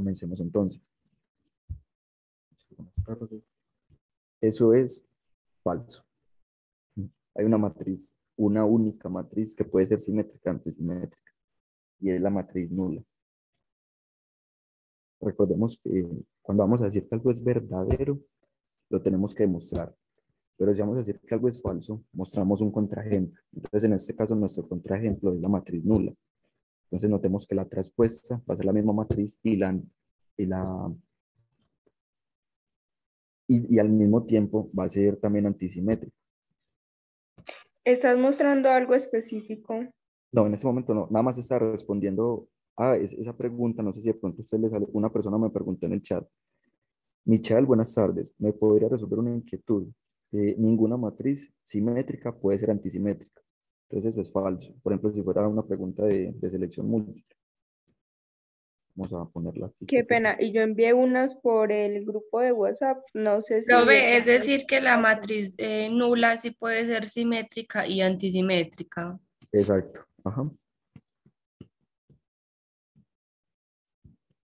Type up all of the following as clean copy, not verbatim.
Comencemos entonces. Buenas tardes. Eso es falso. Hay una matriz, una única matriz que puede ser simétrica, antisimétrica, y es la matriz nula. Recordemos que cuando vamos a decir que algo es verdadero, lo tenemos que demostrar. Pero si vamos a decir que algo es falso, mostramos un contraejemplo. Entonces, en este caso, nuestro contraejemplo es la matriz nula. Entonces, notemos que la traspuesta va a ser la misma matriz y al mismo tiempo va a ser también antisimétrica. ¿Estás mostrando algo específico? No, en ese momento no. Nada más está respondiendo a esa pregunta. No sé si de pronto usted le sale. Una persona me preguntó en el chat. Michael, buenas tardes. ¿Me podría resolver una inquietud? Ninguna matriz simétrica puede ser antisimétrica. Entonces eso es falso. Por ejemplo, si fuera una pregunta de selección múltiple. Vamos a ponerla aquí. Qué Creo que es pena. Y yo envié unas por el grupo de WhatsApp. No sé si Profe, es decir que la matriz nula sí puede ser simétrica y antisimétrica. exacto. Ajá.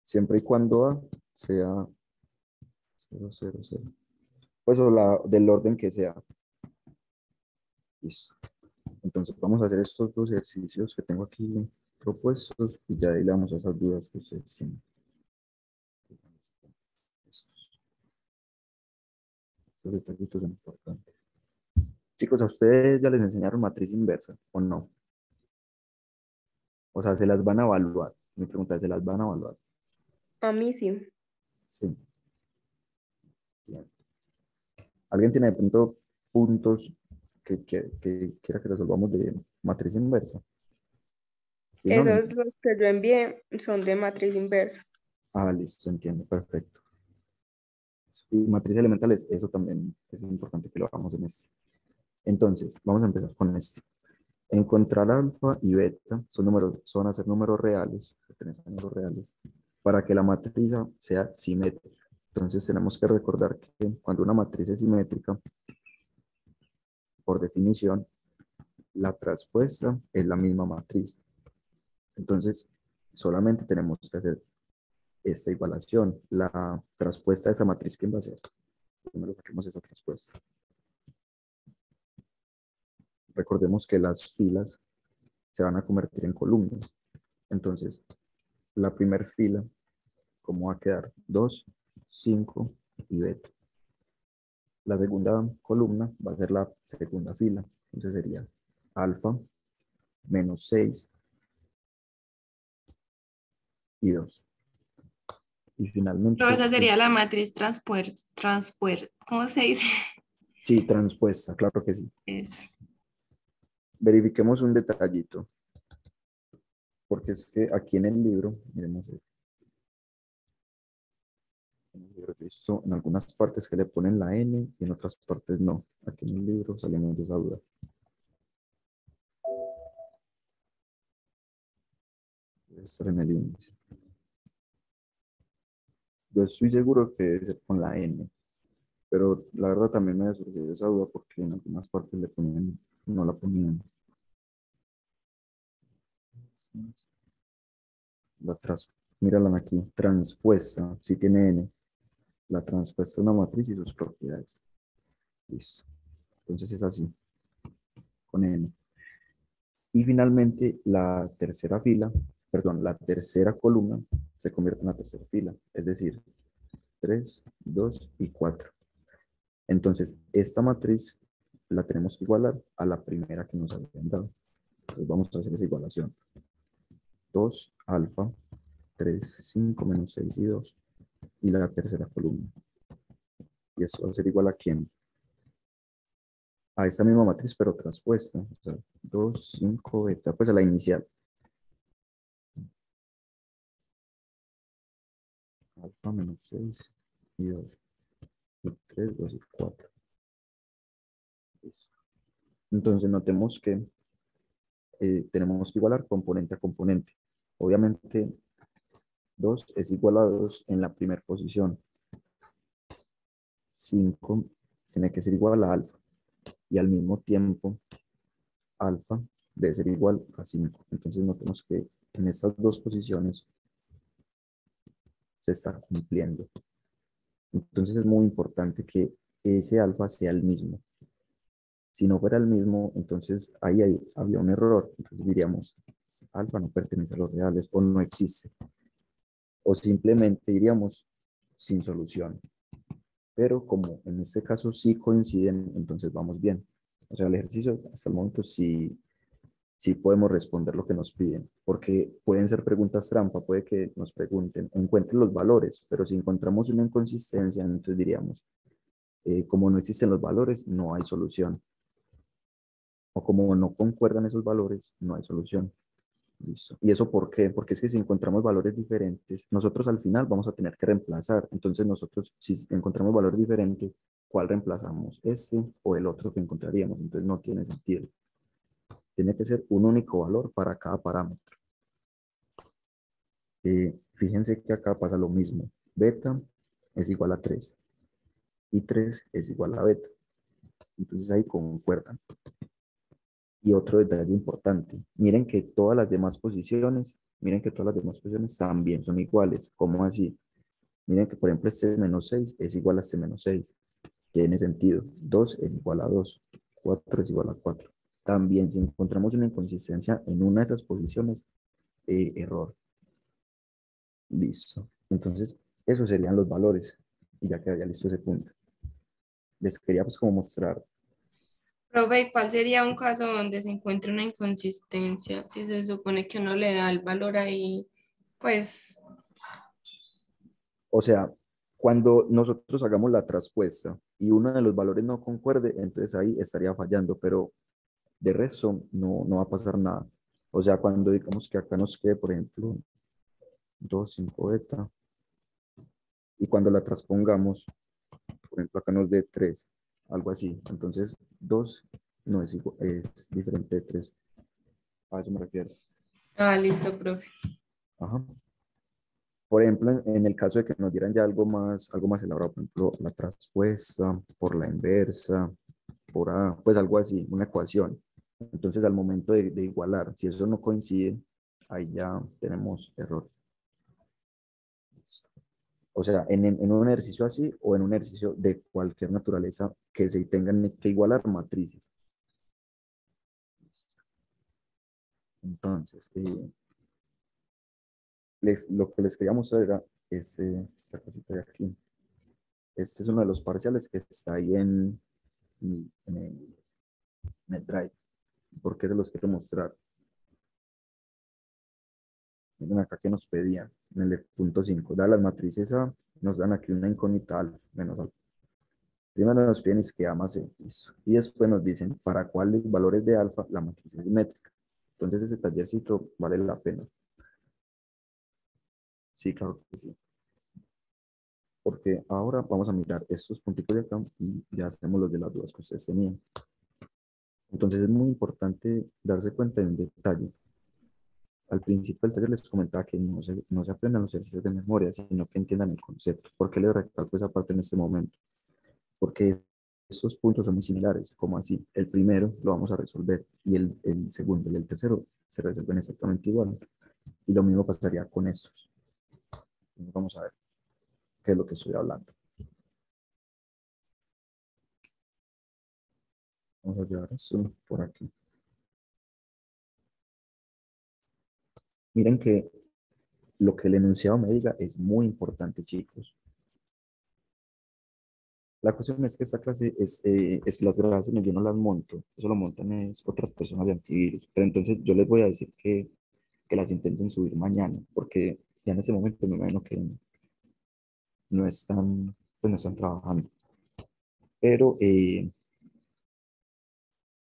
Siempre y cuando A sea 0, 0, 0. Pues o del orden que sea. Listo. Entonces vamos a hacer estos dos ejercicios que tengo aquí propuestos y ya ahí le damos a esas dudas que ustedes tienen. Estos detallitos son importantes. Chicos, ¿a ustedes ya les enseñaron matriz inversa o no? O sea, ¿se las van a evaluar? Mi pregunta es, ¿se las van a evaluar? a mí sí. Sí. Bien. ¿Alguien tiene de pronto puntos que quiera que resolvamos de matriz inversa? Si no, no Esos entiendo. los que yo envié son de matriz inversa. Ah, listo, entiendo, perfecto. Y matriz elementales, eso también es importante que lo hagamos en este. Entonces, vamos a empezar con este. Encontrar alfa y beta son a ser números reales, pertenecen a números reales, para que la matriz sea simétrica. Entonces tenemos que recordar que cuando una matriz es simétrica, por definición, la traspuesta es la misma matriz. Entonces, solamente tenemos que hacer esta igualación. La traspuesta de esa matriz, ¿quién va a ser? Primero saquemos esa traspuesta. Recordemos que las filas se van a convertir en columnas. Entonces, la primera fila, ¿cómo va a quedar? 2, 5 y beta. La segunda columna va a ser la segunda fila. Entonces sería alfa menos 6 y 2. Y finalmente, Pero esa sería la matriz ¿cómo se dice? sí, transpuesta, claro que sí. Eso. Verifiquemos un detallito, porque es que aquí en el libro, miremos, en el libro he visto en algunas partes que le ponen la N y en otras partes no. Aquí en el libro salimos de esa duda. Debe estar en el índice. Yo estoy seguro que debe ser con la N, pero la verdad también me ha surgido esa duda porque en algunas partes le ponían, no la ponían. Mírala aquí, transpuesta, si tiene N, la transpuesta de una matriz y sus propiedades. Listo. Entonces es así, con N. Y finalmente la tercera fila, perdón, la tercera columna se convierte en la tercera fila, es decir, 3, 2 y 4. Entonces, esta matriz la tenemos que igualar a la primera que nos habían dado. Entonces vamos a hacer esa igualación. 2 alfa, 3, 5 menos 6 y 2. Y la tercera columna. Y esto va a ser igual a quién? A esta misma matriz, pero traspuesta. O sea, 2, 5, beta, pues a la inicial. Alfa menos 6 y 2. Y 3, 2 y 4. Listo. Entonces notemos que tenemos que igualar componente a componente. Obviamente 2 es igual a 2 en la primera posición. 5 tiene que ser igual a alfa. Y al mismo tiempo, alfa debe ser igual a 5. Entonces notemos que en estas dos posiciones se está cumpliendo. Entonces es muy importante que ese alfa sea el mismo. Si no fuera el mismo, entonces ahí había un error. Entonces diríamos, alfa no pertenece a los reales o no existe. O simplemente diríamos sin solución. Pero como en este caso sí coinciden, entonces vamos bien. O sea, el ejercicio hasta el momento sí podemos responder lo que nos piden, porque pueden ser preguntas trampa, puede que nos pregunten, encuentren los valores, pero si encontramos una inconsistencia, entonces diríamos, como no existen los valores, no hay solución. O como no concuerdan esos valores, no hay solución. Listo. ¿Y eso por qué? Porque es que si encontramos valores diferentes, nosotros al final vamos a tener que reemplazar. Entonces nosotros, si encontramos valores diferentes, ¿cuál reemplazamos? ¿Este o el otro que encontraríamos? Entonces no tiene sentido. Tiene que ser un único valor para cada parámetro. Fíjense que acá pasa lo mismo. Beta es igual a 3 y 3 es igual a beta. Entonces ahí concuerdan. Y otro detalle importante, miren que todas las demás posiciones también son iguales. ¿Cómo así? Miren que, por ejemplo, este menos 6 es igual a este menos 6. Tiene sentido. 2 es igual a 2. 4 es igual a 4. También, si encontramos una inconsistencia en una de esas posiciones, error. Listo. Entonces, esos serían los valores. Y ya quedaría listo ese punto. Les quería pues como mostrar. Profe, ¿y cuál sería un caso donde se encuentre una inconsistencia? Si se supone que uno le da el valor ahí, pues, O sea, cuando nosotros hagamos la traspuesta y uno de los valores no concuerde, entonces ahí estaría fallando, pero de resto no va a pasar nada. O sea, cuando digamos que acá nos quede, por ejemplo, 2 5 beta, y cuando la transpongamos, por ejemplo, acá nos dé 3 algo así. Entonces, 2 no es, es diferente de 3. A eso me refiero. ah, listo, profe. Ajá. Por ejemplo, en el caso de que nos dieran ya algo más elaborado, por ejemplo, la traspuesta por la inversa, por A, pues algo así, una ecuación. Entonces, al momento de igualar, si eso no coincide, ahí ya tenemos error. O sea, en un ejercicio así o en un ejercicio de cualquier naturaleza que se tengan que igualar matrices. Entonces, lo que les quería mostrar era esta cosita de aquí. Este es uno de los parciales que está ahí en el Drive. ¿Por qué se los quiero mostrar? Miren acá que nos pedían en el punto 5. Da las matrices A, nos dan aquí una incógnita alfa, menos alfa. Primero nos piden es que A más C. Listo. Y después nos dicen para cuáles valores de alfa la matriz es simétrica. Entonces ese tallercito vale la pena. Sí, claro que sí. Porque ahora vamos a mirar estos puntitos de acá y ya hacemos los de las dudas que ustedes tenían. Entonces es muy importante darse cuenta de un detalle. Al principio del taller les comentaba que no se aprendan los ejercicios de memoria, sino que entiendan el concepto. ¿Por qué les recalco esa parte en este momento? Porque estos puntos son muy similares, como así. El primero lo vamos a resolver y el segundo y el tercero se resuelven exactamente igual. Y lo mismo pasaría con estos. Entonces vamos a ver qué es lo que estoy hablando. Vamos a llevar eso por aquí. Miren que lo que el enunciado me diga es muy importante, chicos. La cuestión es que esta clase es las grabaciones, yo no las monto, eso lo montan es otras personas de antivirus, pero entonces yo les voy a decir que las intenten subir mañana, porque ya en ese momento me imagino que no están, pues no están trabajando, pero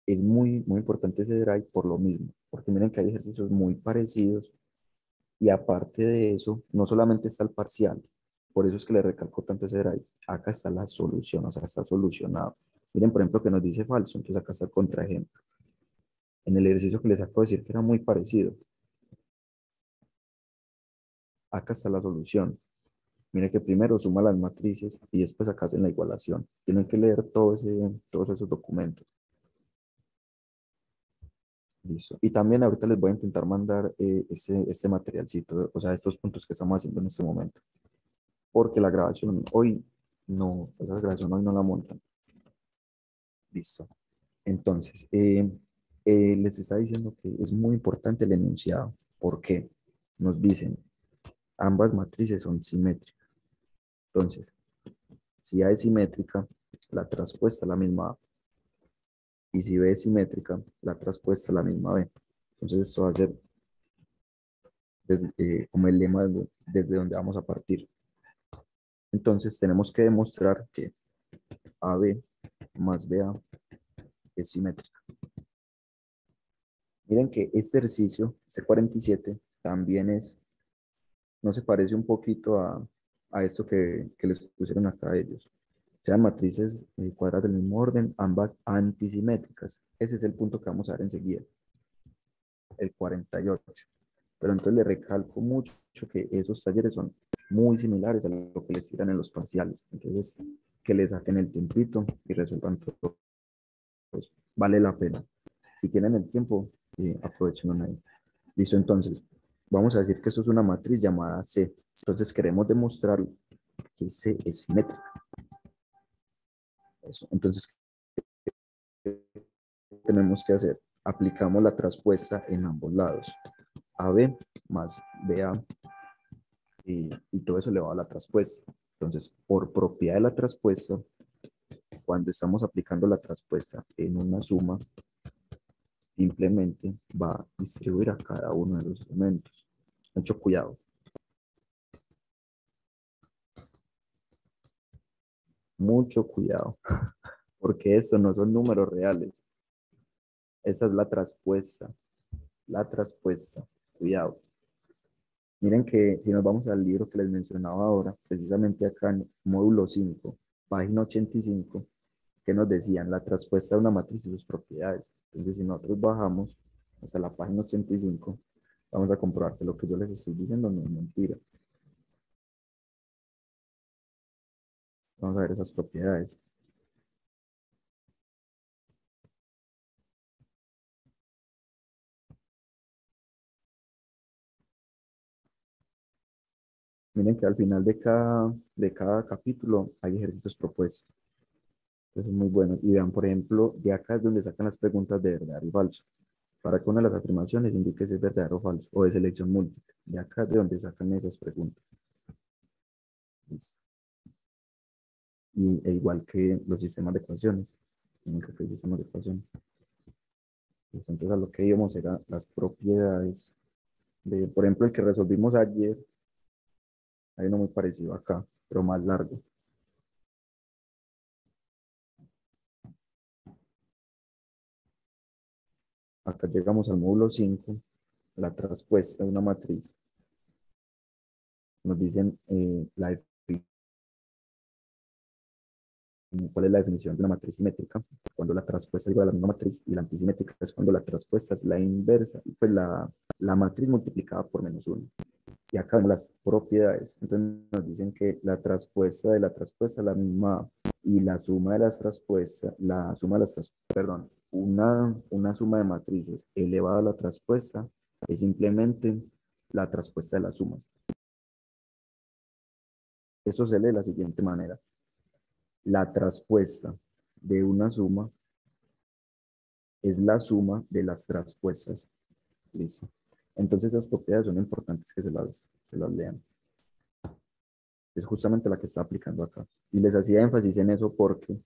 es muy importante ese drive por lo mismo, porque miren que hay ejercicios muy parecidos y aparte de eso, no solamente está el parcial, por eso es que le recalco tanto ese drive, acá está la solución, o sea, está solucionado. Miren, por ejemplo, que nos dice falso, entonces acá está el contraejemplo. En el ejercicio que les acabo de decir que era muy parecido, acá está la solución. Miren que primero suma las matrices y después acá hacen la igualación. Tienen que leer todos esos documentos. Listo. Y también ahorita les voy a intentar mandar este materialcito, o sea, estos puntos que estamos haciendo en este momento. porque la grabación hoy no, esa grabación hoy no la montan. Listo. Entonces, les está diciendo que es muy importante el enunciado. ¿Por qué? Nos dicen, ambas matrices son simétricas. Entonces, si A es simétrica, la traspuesta es la misma A. Y si B es simétrica, la traspuesta es la misma B. Entonces, esto va a ser como el lema desde donde vamos a partir. Entonces, tenemos que demostrar que AB más BA es simétrica. Miren que este ejercicio, este 47, también no se parece un poquito a esto que les pusieron acá a ellos. Sean matrices cuadradas del mismo orden, ambas antisimétricas. Ese es el punto que vamos a ver enseguida, el 48. Pero entonces le recalco mucho que esos talleres son muy similares a lo que les tiran en los parciales. Entonces, que les saquen el tiempito y resuelvan todo. Pues, vale la pena. Si tienen el tiempo, aprovechenlo ahí. Listo, entonces, vamos a decir que eso es una matriz llamada C. Entonces, queremos demostrar que C es simétrica. Eso. Entonces, ¿qué tenemos que hacer? Aplicamos la traspuesta en ambos lados. AB más BA y todo eso elevado a la traspuesta. Entonces, por propiedad de la traspuesta, cuando estamos aplicando la traspuesta en una suma, simplemente va a distribuir a cada uno de los elementos. Mucho cuidado. Mucho cuidado, porque eso no son números reales. Esa es la traspuesta. La traspuesta. Cuidado. Miren que si nos vamos al libro que les mencionaba ahora, precisamente acá en módulo 5, página 85, que nos decían la traspuesta de una matriz y sus propiedades. Entonces, si nosotros bajamos hasta la página 85, vamos a comprobar que lo que yo les estoy diciendo no es mentira. Vamos a ver esas propiedades. Miren que al final de cada capítulo hay ejercicios propuestos. Eso es muy bueno. Y vean, por ejemplo, de acá es donde sacan las preguntas de verdadero y falso. Para que una de las afirmaciones indique si es verdadero o falso, o de selección múltiple. De acá es de donde sacan esas preguntas. Listo. Igual que los sistemas de ecuaciones. Tienen que hacer sistemas de ecuaciones. Listo. Entonces, a lo que íbamos era las propiedades de, por ejemplo, el que resolvimos ayer. Hay uno muy parecido acá, pero más largo. Acá llegamos al módulo 5, la traspuesta de una matriz. Nos dicen cuál es la definición de una matriz simétrica, cuando la traspuesta es igual a la misma matriz, y la antisimétrica es cuando la traspuesta es la inversa, y pues la matriz multiplicada por menos 1. Y acá vemos las propiedades. Entonces nos dicen que la traspuesta de la traspuesta es la misma y la suma de las traspuestas, perdón, una suma de matrices elevada a la traspuesta es simplemente la traspuesta de las sumas. Eso se lee de la siguiente manera. La traspuesta de una suma es la suma de las traspuestas. Listo. Entonces esas propiedades son importantes que se las lean. Es justamente la que está aplicando acá. Y les hacía énfasis en eso porque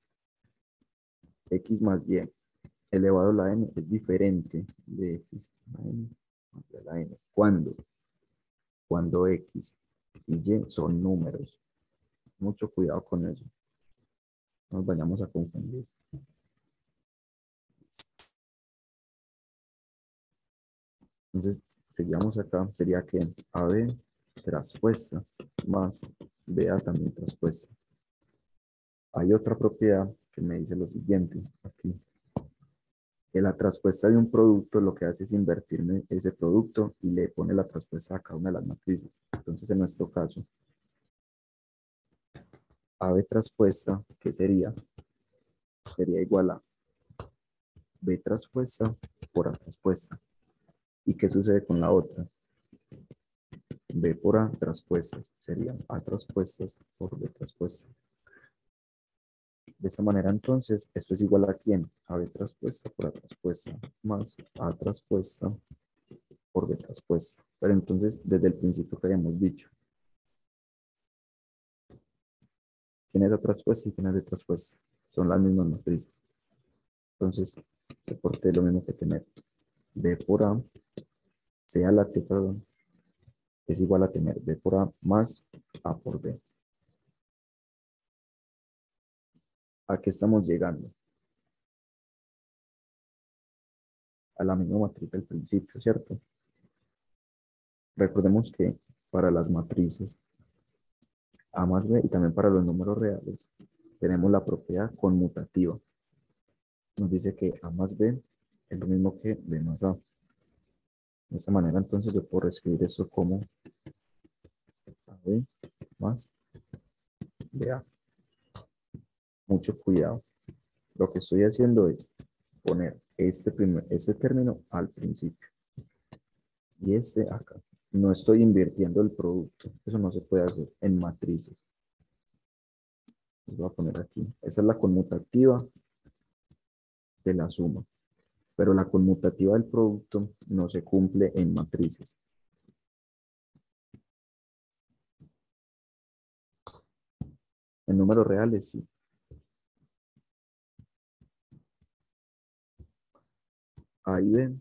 x más y elevado a la n es diferente de x a n más de la n. ¿Cuándo? Cuando x y y son números. Mucho cuidado con eso. No nos vayamos a confundir. Entonces, seguimos acá. Sería que AB traspuesta más BA también traspuesta. Hay otra propiedad que me dice lo siguiente aquí. Que la traspuesta de un producto lo que hace es invertirme ese producto y le pone la traspuesta a cada una de las matrices. Entonces, en nuestro caso, AB traspuesta, ¿qué sería? Sería igual a B traspuesta por A traspuesta. ¿Y qué sucede con la otra? B por A traspuestas. Serían A traspuestas por B traspuesta. De esta manera, entonces, esto es igual a ¿quién? A B traspuesta por A traspuesta más A traspuesta por B traspuesta. Pero entonces, desde el principio que habíamos dicho, ¿quién es A traspuesta y quién es B traspuesta? Son las mismas matrices. Entonces, se porte lo mismo que tener B por A, sea la T, perdón, es igual a tener B por A más A por B. ¿A qué estamos llegando? A la misma matriz del principio, ¿cierto? Recordemos que para las matrices A más B y también para los números reales, tenemos la propiedad conmutativa. Nos dice que A más B es lo mismo que B más A. De esta manera, entonces, yo puedo escribir eso como AB más BA. Mucho cuidado. Lo que estoy haciendo es poner este término al principio y este acá. No estoy invirtiendo el producto. Eso no se puede hacer en matrices. Los voy a poner aquí. Esa es la conmutativa de la suma. Pero la conmutativa del producto no se cumple en matrices. En números reales sí. A y B,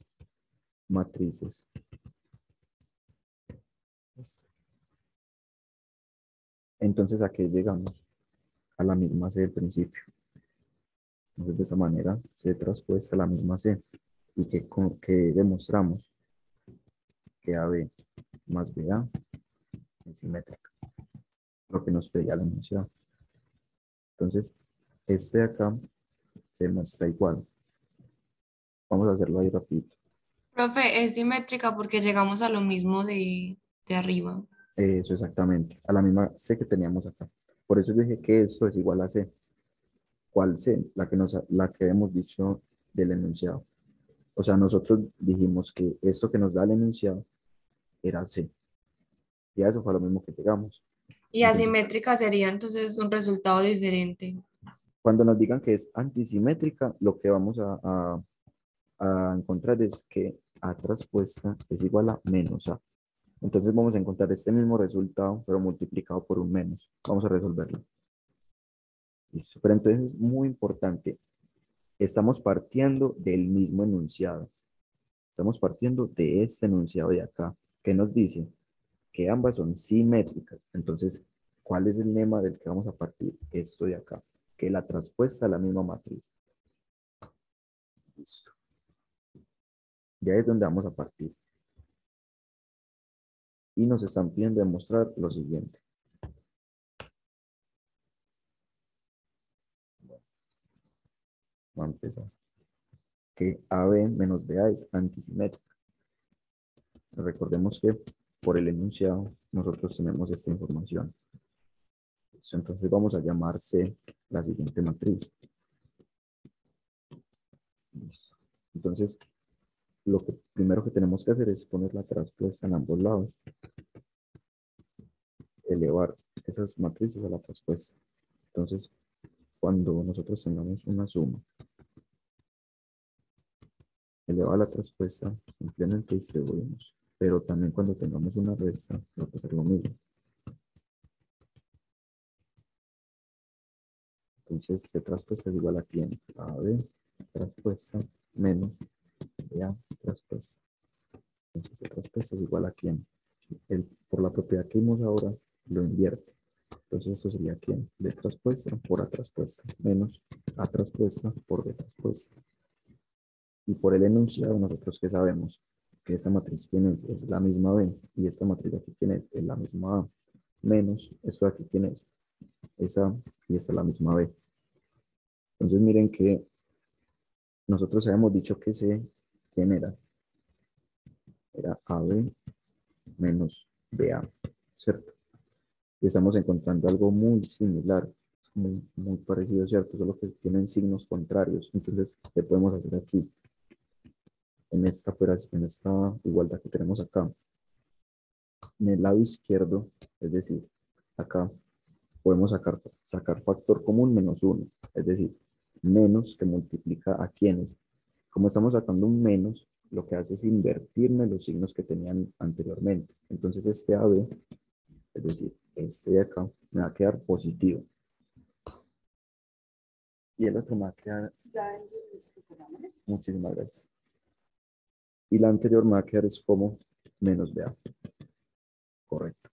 matrices. Entonces, ¿a qué llegamos? A la misma C del principio. Entonces, de esa manera, C traspuesta a la misma C. ¿Y que demostramos? Que AB más BA es simétrica. Lo que nos pedía la enunciado. Entonces, este de acá se muestra igual. Vamos a hacerlo ahí rapidito. Profe, es simétrica porque llegamos a lo mismo de arriba. Eso exactamente, a la misma C que teníamos acá. Por eso yo dije que esto es igual a C. ¿Cuál C? La que hemos dicho del enunciado. O sea, nosotros dijimos que esto que nos da el enunciado era C. Y a eso fue lo mismo que llegamos. Y Entonces, asimétrica sería entonces un resultado diferente. cuando nos digan que es antisimétrica, lo que vamos a encontrar es que A traspuesta es igual a menos A. Entonces vamos a encontrar este mismo resultado, pero multiplicado por un menos. Vamos a resolverlo. Listo. Pero entonces es muy importante. Estamos partiendo del mismo enunciado. Estamos partiendo de este enunciado de acá, que nos dice que ambas son simétricas. Entonces, ¿cuál es el lema del que vamos a partir? Esto de acá, que la traspuesta a la misma matriz. Listo. Ya es donde vamos a partir. Y nos están pidiendo demostrar lo siguiente. Bueno, vamos a empezar. Que AB menos BA es antisimétrica. Recordemos que por el enunciado nosotros tenemos esta información. Entonces vamos a llamar C la siguiente matriz. Listo. Entonces, lo que primero que tenemos que hacer es poner la traspuesta en ambos lados. Elevar esas matrices a la traspuesta. Entonces, cuando nosotros tengamos una suma elevada a la traspuesta, simplemente distribuimos. Pero también cuando tengamos una resta, va a pasar lo mismo. Entonces, C traspuesta es igual a quién? A B traspuesta menos BA traspuesta. Entonces, C traspuesta es igual a quién? Por la propiedad que vimos ahora, lo invierte. Entonces, esto sería quién? B traspuesta por A traspuesta menos A traspuesta por B traspuesta. Y por el enunciado, nosotros que sabemos que esta matriz quién es la misma B. Y esta matriz de aquí quién es la misma A. Menos esto de aquí quién es A y esta es la misma B. Entonces, miren que nosotros habíamos dicho que C, ¿quién era? Era AB menos BA, ¿cierto? Y estamos encontrando algo muy similar, muy parecido, ¿cierto? Solo que tienen signos contrarios. Entonces, ¿qué podemos hacer aquí? En esta igualdad que tenemos acá. En el lado izquierdo, es decir, acá podemos sacar factor común menos uno, es decir, menos que multiplica a quienes. Como estamos sacando un menos, lo que hace es invertirme los signos que tenían anteriormente. Entonces este AB, es decir, este de acá, me va a quedar positivo. Y el otro me va a quedar... Muchísimas gracias. Y la anterior me va a quedar es como menos BA. Correcto.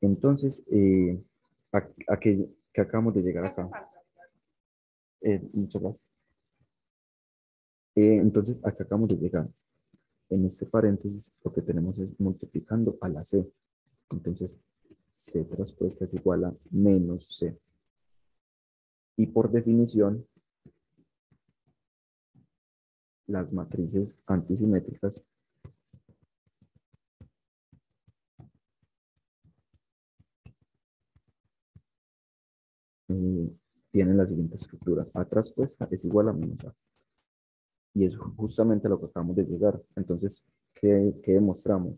Entonces, a que acabamos de llegar acá. Muchas gracias. Entonces, acá acabamos de llegar. En este paréntesis, lo que tenemos es multiplicando a la C. Entonces, C traspuesta es igual a menos C. Y por definición, las matrices antisimétricas tienen la siguiente estructura. A traspuesta es igual a menos A. Y es justamente a lo que acabamos de llegar. Entonces, ¿qué demostramos?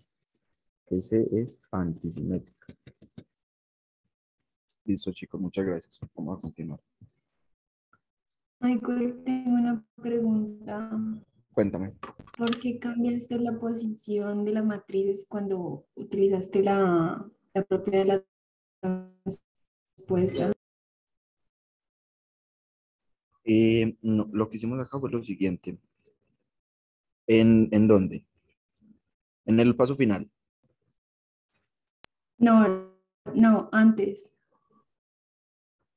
Que C es antisimétrica. Listo, chicos, muchas gracias. Vamos a continuar. Michael, tengo una pregunta. Cuéntame. ¿Por qué cambiaste la posición de las matrices cuando utilizaste la propiedad de la respuesta? No, lo que hicimos acá fue lo siguiente. ¿En dónde? En el paso final. No, no, antes.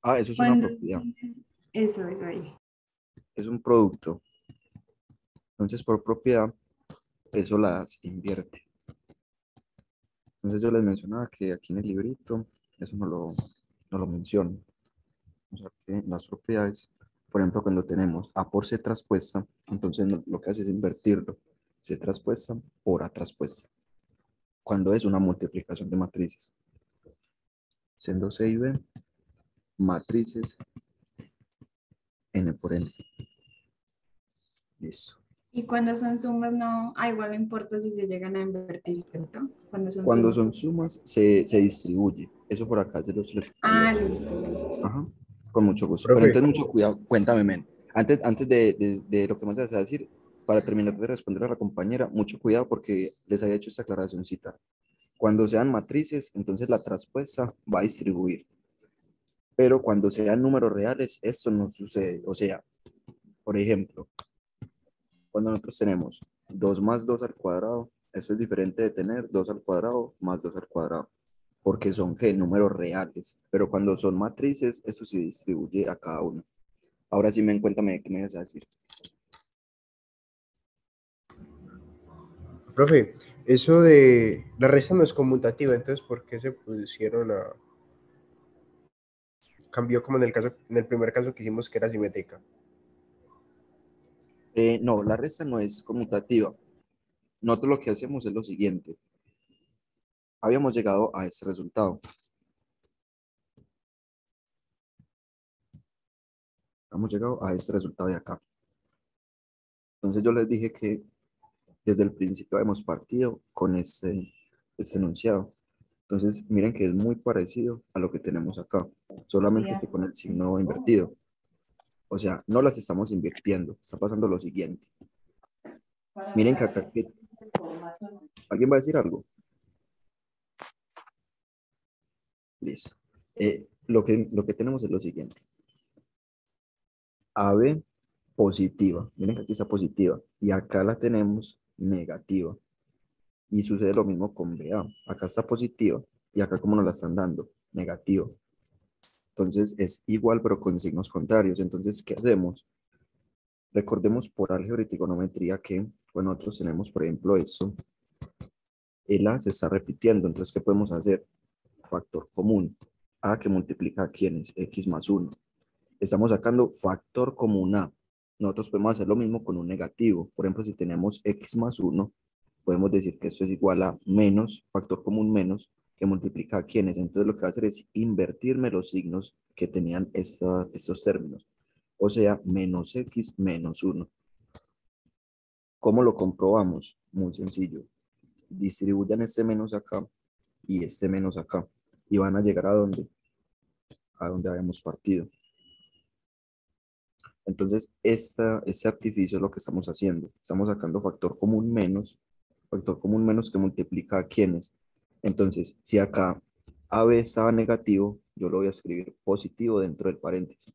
Ah, eso es una Cuando propiedad. eso ahí. Es un producto. Entonces, por propiedad, eso las invierte. Entonces, yo les mencionaba que aquí en el librito, eso no lo menciono. O sea, que las propiedades, por ejemplo, cuando tenemos A por C traspuesta, entonces lo que hace es invertirlo. C traspuesta por A traspuesta. Cuando es una multiplicación de matrices. Siendo C y B, matrices N por N. Listo. Y cuando son sumas, no, igual no importa si se llegan a invertir, ¿cierto? Cuando son Cuando sumas. son sumas, se distribuye. Eso por acá se los... Listo. Ajá, con mucho gusto. Pero Profe, entonces, mucho cuidado. Cuéntame, men. Antes de lo que me vas a decir, para terminar de responder a la compañera, mucho cuidado porque les había hecho esta aclaracióncita. Cuando sean matrices, entonces la traspuesta va a distribuir. Pero cuando sean números reales, esto no sucede. O sea, por ejemplo, cuando nosotros tenemos 2 más 2 al cuadrado, eso es diferente de tener 2 al cuadrado más 2 al cuadrado, porque son ¿qué? Números reales, pero cuando son matrices, eso se distribuye a cada uno. Ahora sí, cuéntame qué me vas a decir. profe, eso de la resta no es conmutativa, entonces ¿por qué se pusieron a cambió como en el primer caso que hicimos que era simétrica? No, la resta no es conmutativa. Nosotros lo que hacemos es lo siguiente. Habíamos llegado a este resultado. Hemos llegado a este resultado de acá. Entonces yo les dije que desde el principio hemos partido con este enunciado. Entonces miren que es muy parecido a lo que tenemos acá, solamente que con el signo invertido. O sea, no las estamos invirtiendo. Está pasando lo siguiente. Miren que acá... ¿Alguien va a decir algo? Listo. Lo que tenemos es lo siguiente. AB positiva. Miren que aquí está positiva. Y acá la tenemos negativa. Y sucede lo mismo con BA. Acá está positiva. Y acá como nos la están dando. Negativa. Entonces es igual pero con signos contrarios. Entonces, ¿qué hacemos? Recordemos por álgebra y trigonometría que bueno, nosotros tenemos, por ejemplo, esto. El A se está repitiendo. Entonces, ¿qué podemos hacer? Factor común. A que multiplica a quiénes? X más 1. Estamos sacando factor común A. Nosotros podemos hacer lo mismo con un negativo. Por ejemplo, si tenemos X más 1, podemos decir que esto es igual a menos, factor común menos, que multiplica a quiénes. Entonces, lo que va a hacer es invertirme los signos que tenían estos términos. O sea, menos X menos 1. ¿Cómo lo comprobamos? Muy sencillo. distribuyan este menos acá y este menos acá. Y van a llegar a donde habíamos partido. Entonces, este artificio es lo que estamos haciendo. Estamos sacando factor común menos que multiplica a quiénes. Entonces, si acá AB estaba negativo, yo lo voy a escribir positivo dentro del paréntesis.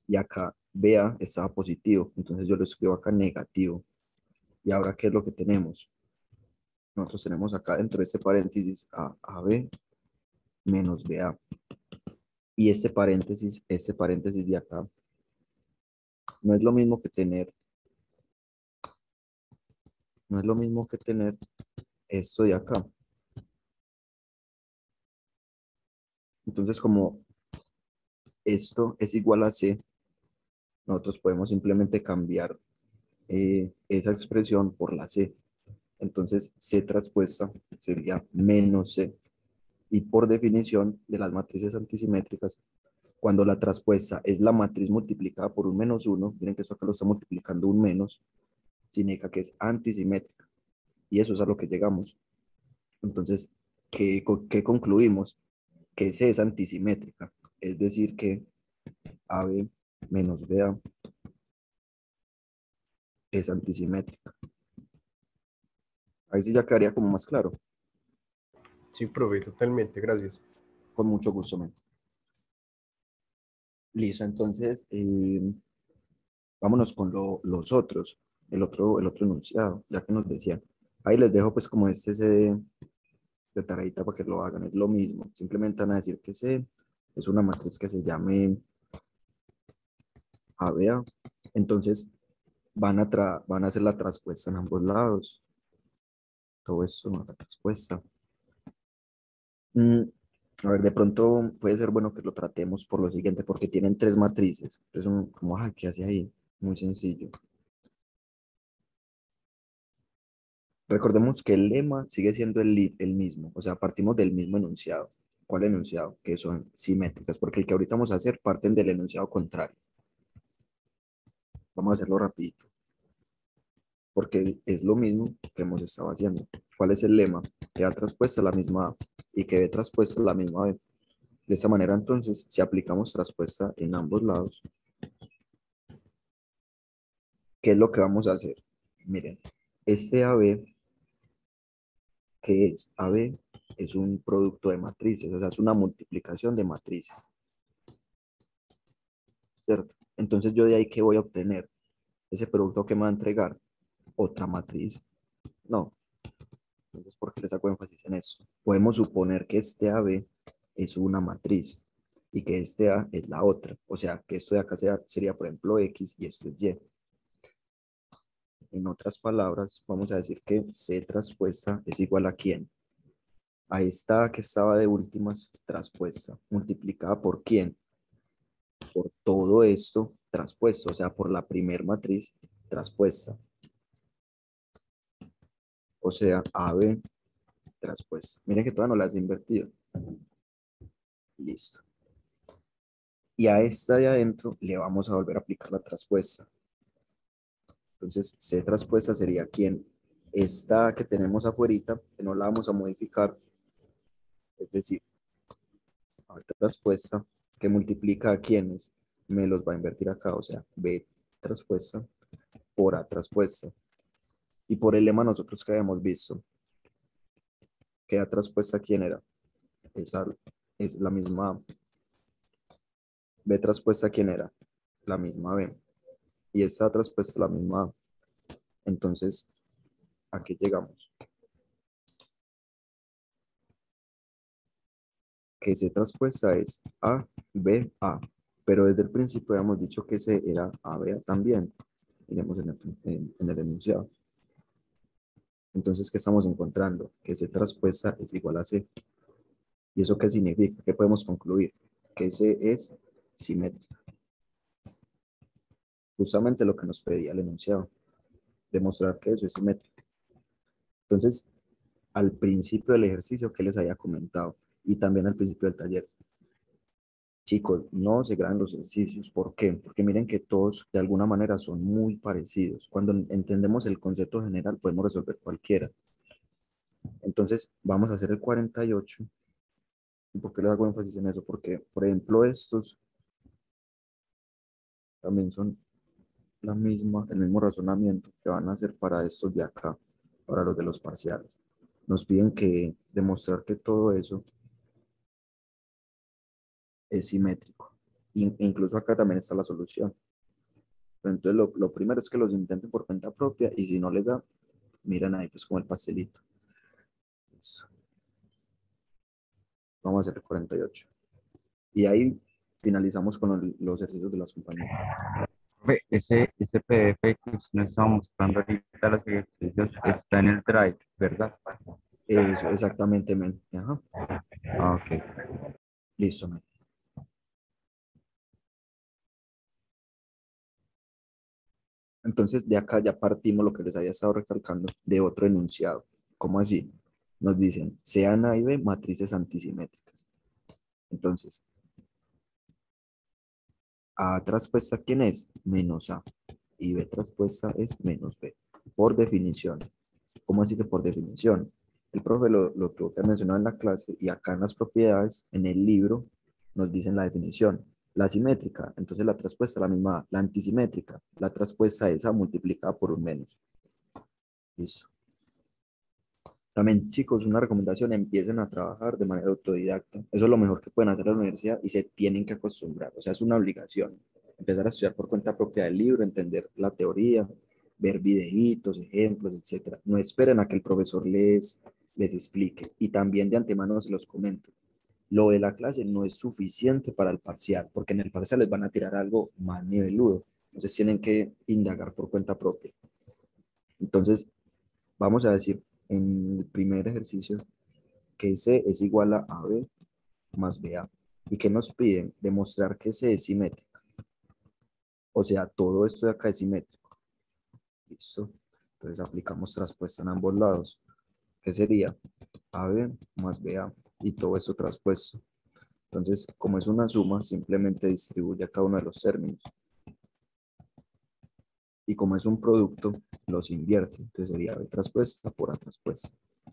Y acá BA estaba positivo, entonces yo lo escribo acá negativo. Y ahora, ¿qué es lo que tenemos? Nosotros tenemos acá dentro de este paréntesis AB menos BA. Y este paréntesis de acá, no es lo mismo que tener esto de acá. Entonces, como esto es igual a C, nosotros podemos simplemente cambiar esa expresión por la C. Entonces, C transpuesta sería menos C. Y por definición de las matrices antisimétricas, cuando la transpuesta es la matriz multiplicada por un menos 1, miren que esto acá lo está multiplicando un menos, significa que es antisimétrica. Y eso es a lo que llegamos. Entonces, ¿qué concluimos? Que C es antisimétrica. Es decir, que AB menos BA es antisimétrica. Ahí sí ya quedaría como más claro. Sí, profe, totalmente, gracias. Con mucho gusto, men. Listo, entonces vámonos con los otros, el otro enunciado, ya que nos decían. Ahí les dejo pues como este CD de tareita para que lo hagan, es lo mismo. Simplemente van a decir que C es una matriz que se llame ABA. Entonces van a hacer la transpuesta en ambos lados. Todo esto, ¿no? La transpuesta. A ver, de pronto puede ser bueno que lo tratemos por lo siguiente, porque tienen tres matrices. Entonces, como, ¿qué hace ahí? Muy sencillo. Recordemos que el lema sigue siendo el mismo, o sea, partimos del mismo enunciado. ¿Cuál enunciado? Que son simétricas, porque el que ahorita vamos a hacer parten del enunciado contrario. Vamos a hacerlo rapidito, porque es lo mismo que hemos estado haciendo. ¿Cuál es el lema? Que A transpuesta la misma A y que B transpuesta la misma B. De esta manera, entonces, si aplicamos transpuesta en ambos lados, ¿qué es lo que vamos a hacer? Miren, este AB, ¿qué es? AB es un producto de matrices, o sea, es una multiplicación de matrices, ¿cierto? Entonces, ¿yo de ahí qué voy a obtener? Ese producto que me va a entregar otra matriz. No. Entonces, ¿por qué les hago énfasis en eso? Podemos suponer que este AB es una matriz y que este A es la otra. O sea, que esto de acá sería, por ejemplo, X y esto es Y. En otras palabras, vamos a decir que C transpuesta es igual a ¿quién? A esta A que estaba de últimas transpuesta, multiplicada por ¿quién? Por todo esto transpuesto, o sea, por la primer matriz transpuesta. O sea, AB transpuesta. Miren que todavía no las he invertido. Listo. Y a esta de adentro le vamos a volver a aplicar la transpuesta. Entonces, C transpuesta sería ¿quién? Esta que tenemos afuera, que no la vamos a modificar. Es decir, A transpuesta que multiplica a quiénes, me los va a invertir acá, o sea, B transpuesta por A transpuesta. Y por el lema nosotros que habíamos visto, que A transpuesta, ¿quién era? Esa es la misma A. B transpuesta, ¿quién era? La misma B. Y esta A transpuesta, la misma A. Entonces, aquí llegamos. Que C transpuesta es A, B, A. Pero desde el principio habíamos dicho que C era A, B, A también. Iremos en el enunciado. Entonces, ¿qué estamos encontrando? Que C transpuesta es igual a C. ¿Y eso qué significa? ¿Qué podemos concluir? Que C es simétrica. Justamente lo que nos pedía el enunciado. Demostrar que eso es simétrico. Entonces, al principio del ejercicio que les había comentado y también al principio del taller, chicos, no se graben los ejercicios. ¿Por qué? Porque miren que todos de alguna manera son muy parecidos. Cuando entendemos el concepto general podemos resolver cualquiera. Entonces, vamos a hacer el 48. ¿Y por qué les hago énfasis en eso? Porque, por ejemplo, estos también son el mismo razonamiento que van a hacer para estos de acá, para los de los parciales. Nos piden que demostrar que todo eso es simétrico. Incluso acá también está la solución. Pero entonces, lo primero es que los intenten por cuenta propia y si no les da, miren ahí pues como el pastelito. Listo. Vamos a hacer el 48. Y ahí finalizamos con los ejercicios de las compañías. Ve, ese PDF que usted nos estaba mostrando ahorita, los ejercicios, está en el Drive, ¿verdad? Eso, exactamente, men. Ajá. Ah, ok. Listo, men. Entonces, de acá ya partimos lo que les había estado recalcando de otro enunciado. ¿Cómo así? Nos dicen, sean A y B matrices antisimétricas. Entonces, A traspuesta, ¿quién es? Menos A. Y B traspuesta es menos B. Por definición. ¿Cómo así que por definición? El profe lo tuvo que mencionar en la clase y acá en las propiedades, en el libro, nos dicen la definición. La simétrica, entonces la traspuesta es la misma A. La antisimétrica, la traspuesta es A multiplicada por un menos. Listo. También, chicos, una recomendación, empiecen a trabajar de manera autodidacta. Eso es lo mejor que pueden hacer en la universidad y se tienen que acostumbrar. O sea, es una obligación. Empezar a estudiar por cuenta propia del libro, entender la teoría, ver videitos, ejemplos, etcétera. No esperen a que el profesor les explique. Y también de antemano se los comento. Lo de la clase no es suficiente para el parcial, porque en el parcial les van a tirar algo más niveludo. Entonces tienen que indagar por cuenta propia. Entonces, vamos a decir en el primer ejercicio que C es igual a AB más BA. ¿Y qué nos piden? Demostrar que C es simétrico. O sea, todo esto de acá es simétrico. Listo. Entonces aplicamos traspuesta en ambos lados. ¿Qué sería? AB más BA. Y todo esto traspuesto. Entonces, como es una suma, simplemente distribuye a cada uno de los términos. Y como es un producto, los invierte. Entonces sería B traspuesta por A traspuesta.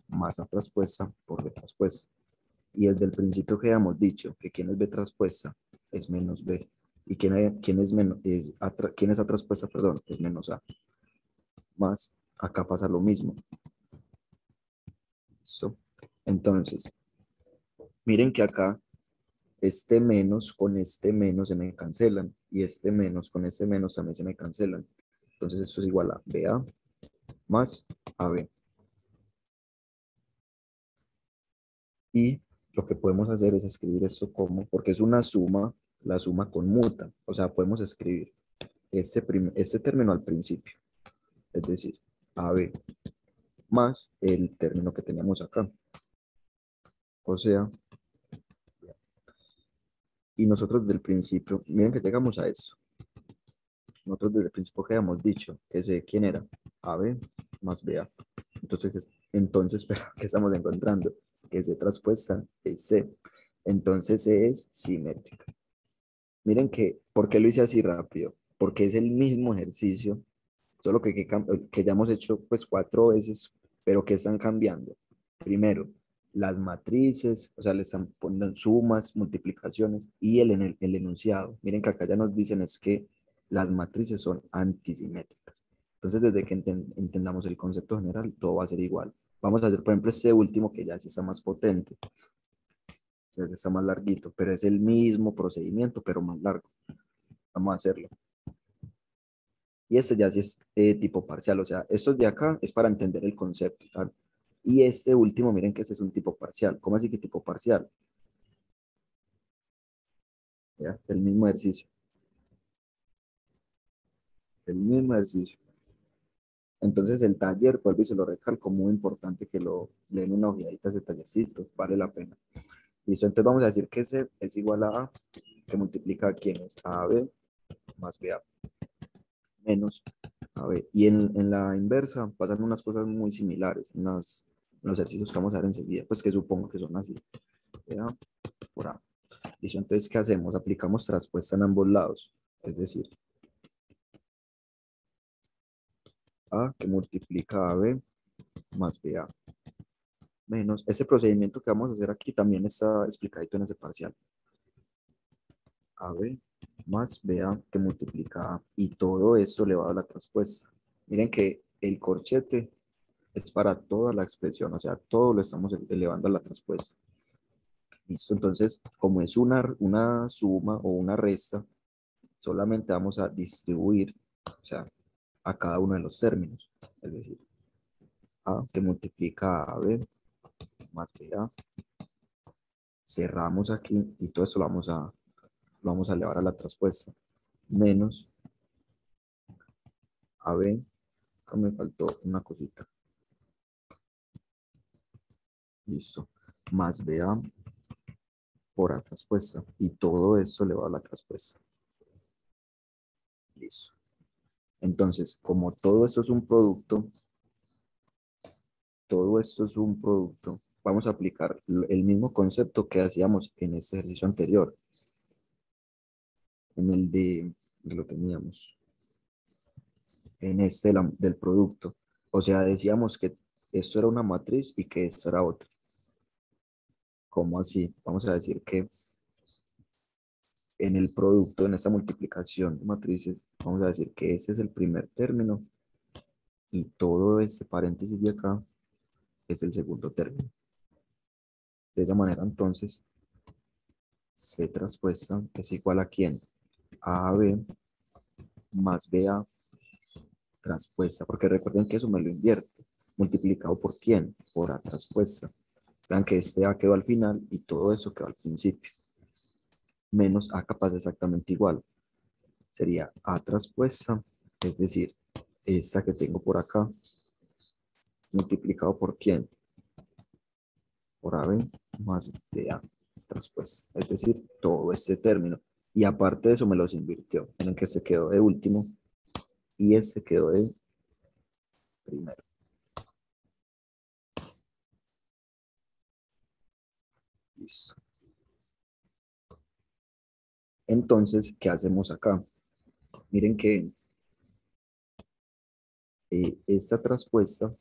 Más A traspuesta por B traspuesta. Y desde el principio que habíamos dicho que quien es B traspuesta es menos B. Y quien es menos, quien es A traspuesta, perdón, es menos A. Más, acá pasa lo mismo. ¿Listo? Entonces, miren que acá este menos con este menos se me cancelan. Y este menos con este menos también se me cancelan. Entonces esto es igual a BA más AB. Y lo que podemos hacer es escribir esto como, porque es una suma, la suma conmuta. O sea, podemos escribir este término al principio. Es decir, AB más el término que teníamos acá. O sea, y nosotros desde el principio, miren que llegamos a eso. Nosotros desde el principio que habíamos dicho que sé quién era, AB más BA. Entonces, espera, ¿qué estamos encontrando? Que C traspuesta es C. Entonces C es simétrica. Miren que, ¿por qué lo hice así rápido? Porque es el mismo ejercicio, solo que ya hemos hecho pues 4 veces, pero que están cambiando. Primero, las matrices, o sea, le están poniendo sumas, multiplicaciones y el enunciado. Miren que acá ya nos dicen es que las matrices son antisimétricas. Entonces, desde que entendamos el concepto general, todo va a ser igual. Vamos a hacer, por ejemplo, este último que ya sí está más potente. Entonces, está más larguito, pero es el mismo procedimiento, pero más largo. Vamos a hacerlo. Y este ya sí es tipo parcial, o sea, estos de acá es para entender el concepto, ¿tal? Y este último, miren que este es un tipo parcial. ¿Cómo así que tipo parcial? ¿Ya? El mismo ejercicio. El mismo ejercicio. Entonces el taller, vuelvo y se lo recalco, muy importante que lo den una ojeadita a ese tallercito, vale la pena. Listo, entonces vamos a decir que ese es igual a A, que multiplica a quién es AB más BA, menos AB. Y en la inversa pasan unas cosas muy similares en los ejercicios que vamos a ver enseguida, pues que supongo que son así. ¿Ya? Por A. Listo, entonces, ¿qué hacemos? Aplicamos traspuesta en ambos lados. Es decir, A que multiplica a B más BA. menos, ese procedimiento que vamos a hacer aquí también está explicadito en ese parcial. AB más BA que multiplica A, y todo eso elevado a la traspuesta. Miren que el corchete es para toda la expresión, o sea, todo lo estamos elevando a la traspuesta. Listo, entonces, como es una suma o una resta, solamente vamos a distribuir, o sea, a cada uno de los términos. Es decir, A que multiplica a B más BA. Cerramos aquí y todo esto lo vamos a elevar a la traspuesta. Menos AB, acá me faltó una cosita. Listo. Más BA por A traspuesta. Y todo esto elevado a la traspuesta. Listo. Entonces, como todo esto es un producto, vamos a aplicar el mismo concepto que hacíamos en este ejercicio anterior. En el de, lo teníamos, en este del producto. O sea, decíamos que esto era una matriz y que esto era otra. ¿Cómo así? Vamos a decir que en el producto, en esta multiplicación de matrices, vamos a decir que ese es el primer término y todo ese paréntesis de acá es el segundo término. De esa manera, entonces, C traspuesta es igual a ¿quién? A AB más BA traspuesta, porque recuerden que eso me lo invierte. Multiplicado por ¿quién? Por A traspuesta. Vean que este A quedó al final y todo eso quedó al principio. Menos A capaz exactamente igual. Sería A traspuesta, es decir, esta que tengo por acá, multiplicado por ¿quién? Por AB más BA traspuesta. Es decir, todo este término. Y aparte de eso me los invirtió. En el que se quedó de último y este quedó de primero. Listo. Entonces, ¿qué hacemos acá? Miren que esta traspuesta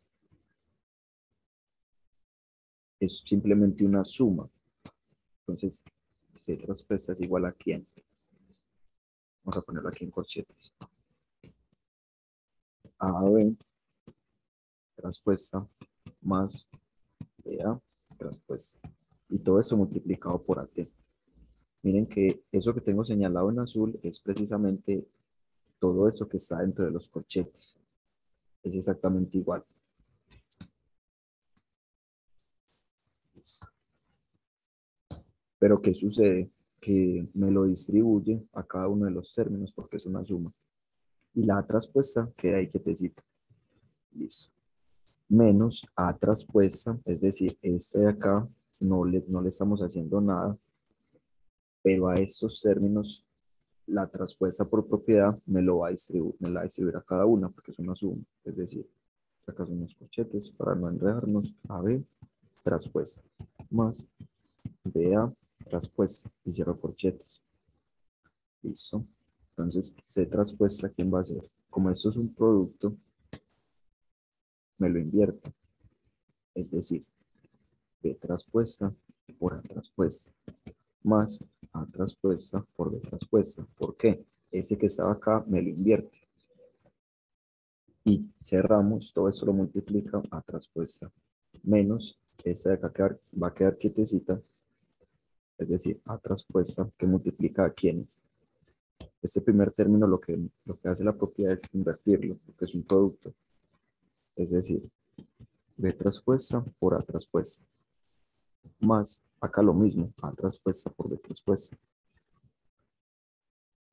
es simplemente una suma. Entonces, C traspuesta es igual a ¿quién? Vamos a ponerlo aquí en corchetes. AB traspuesta más BA traspuesta. Y todo esto multiplicado por AT. Miren que eso que tengo señalado en azul es precisamente todo eso que está dentro de los corchetes. Es exactamente igual. Pero ¿qué sucede? Que me lo distribuye a cada uno de los términos porque es una suma. Y la traspuesta queda ahí quietecita. Listo. Menos A traspuesta, es decir, este de acá no le estamos haciendo nada, pero a estos términos la traspuesta por propiedad me la va a distribuir a cada una porque es una suma. Es decir, acá son los corchetes para no enredarnos. AB traspuesta más BA traspuesta y cierro corchetes. Listo. Entonces, C traspuesta, ¿quién va a ser? Como esto es un producto, me lo invierto. Es decir, B traspuesta por A traspuesta más A traspuesta por B traspuesta. ¿Por qué? Ese que estaba acá me lo invierte. Y cerramos, todo esto lo multiplica A traspuesta menos esta de acá va a quedar quietecita. Es decir, A traspuesta que multiplica a quién. Este primer término lo que hace la propiedad es invertirlo, porque es un producto. Es decir, B traspuesta por A traspuesta. Más, acá lo mismo, A traspuesta por B traspuesta.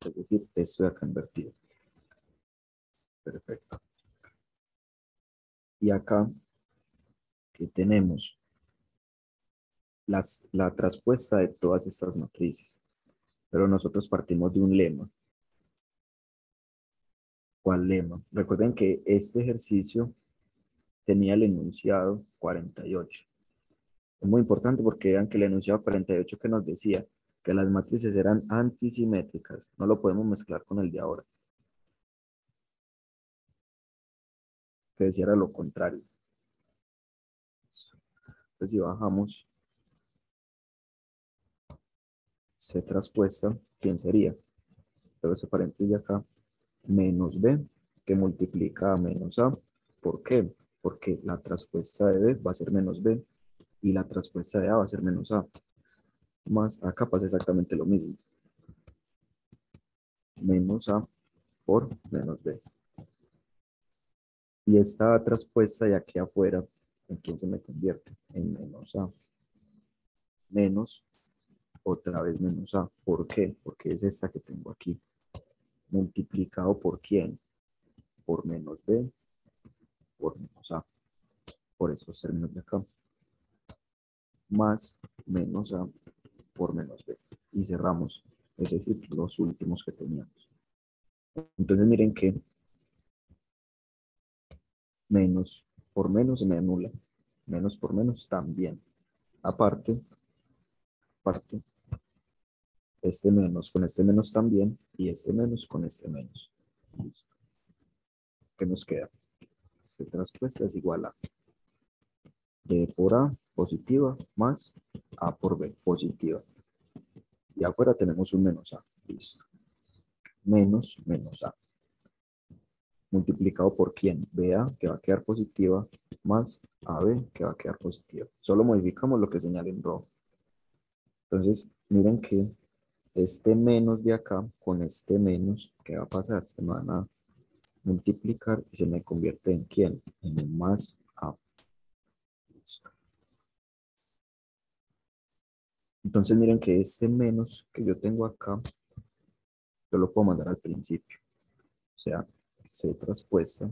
Es decir, esto de acá invertido. Perfecto. Y acá, ¿qué tenemos? La traspuesta de todas estas matrices. Pero nosotros partimos de un lema. ¿Cuál lema? Recuerden que este ejercicio tenía el enunciado 48. Es muy importante porque vean que el enunciado 48 que nos decía que las matrices eran antisimétricas. No lo podemos mezclar con el de ahora. Que decía era lo contrario. Entonces si bajamos C traspuesta, ¿quién sería? Pero ese paréntesis de acá, menos B, que multiplica a menos A. ¿Por qué? Porque la traspuesta de B va a ser menos B y la traspuesta de A va a ser menos A. Más acá pasa exactamente lo mismo. Menos A por menos B. Y esta traspuesta de aquí afuera, ¿en quién se me convierte? En menos A. Menos, otra vez menos A. ¿Por qué? Porque es esta que tengo aquí. Multiplicado por quién? Por menos B, por menos A. Por estos términos de acá. Más menos A por menos B. Y cerramos. Es decir, los últimos que teníamos. Entonces miren que menos por menos se me anula. Menos por menos también. Aparte, este menos con este menos también. Y este menos con este menos. Listo. ¿Qué nos queda? Esta traspuesta es igual a B por A positiva más A por B positiva. Y afuera tenemos un menos A. Listo. Menos A. Multiplicado por quién? BA, que va a quedar positiva, más AB, que va a quedar positiva. Solo modificamos lo que señala en rojo. Entonces, miren que este menos de acá con este menos, ¿qué va a pasar? Se me van a multiplicar y se me convierte en quién? En un más A. Listo. Entonces, miren que este menos que yo tengo acá, yo lo puedo mandar al principio. O sea, C traspuesta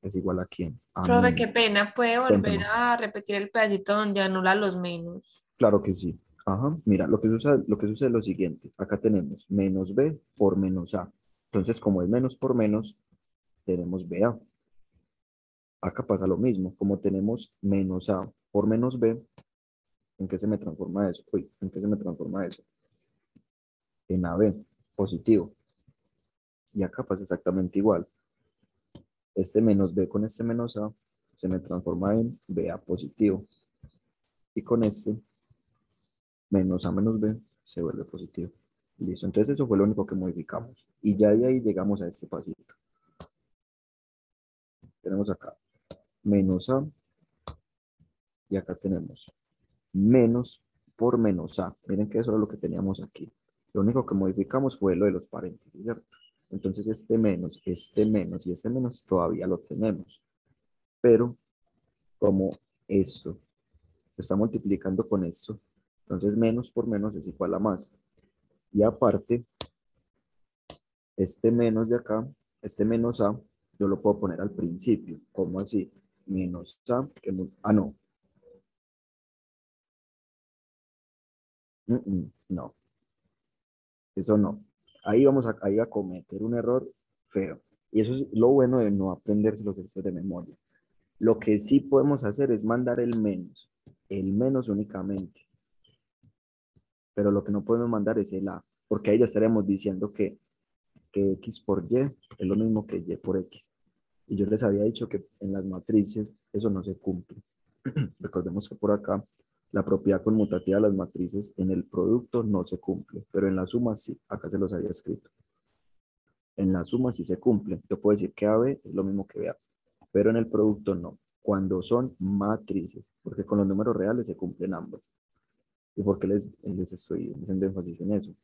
es igual a quién? A Profe, qué menos. pena, ¿puede volver Cuéntame. a repetir el pedacito donde anula los menos? Claro que sí. Ajá. Mira, lo que sucede es lo siguiente. Acá tenemos menos B por menos A. Entonces, como es menos por menos, tenemos BA. Acá pasa lo mismo. Como tenemos menos A por menos B, ¿en qué se me transforma eso? Uy, ¿en qué se me transforma eso? En AB, positivo. Y acá pasa exactamente igual. Este menos B con este menos A se me transforma en BA positivo. Y con este menos A menos B se vuelve positivo. Listo. Entonces eso fue lo único que modificamos. Y ya de ahí llegamos a este pasito. Tenemos acá menos A y acá tenemos menos por menos A. Miren que eso es lo que teníamos aquí. Lo único que modificamos fue lo de los paréntesis, ¿cierto? Entonces este menos y este menos todavía lo tenemos. Pero como esto se está multiplicando con esto, entonces menos por menos es igual a más. Y aparte, este menos de acá, este menos A, yo lo puedo poner al principio. ¿Cómo así? Menos A, no. No, eso no. Ahí a cometer un error feo. Y eso es lo bueno de no aprenderse los ejercicios de memoria. Lo que sí podemos hacer es mandar el menos únicamente. Pero lo que no podemos mandar es el A, porque ahí ya estaremos diciendo que X por Y es lo mismo que Y por X. Y yo les había dicho que en las matrices eso no se cumple. Recordemos que por acá la propiedad conmutativa de las matrices en el producto no se cumple, pero en la suma sí. Acá se los había escrito. En la suma sí se cumple. Yo puedo decir que AB es lo mismo que BA, pero en el producto no. Cuando son matrices, porque con los números reales se cumplen ambos. ¿Y por qué les estoy haciendo énfasis en eso?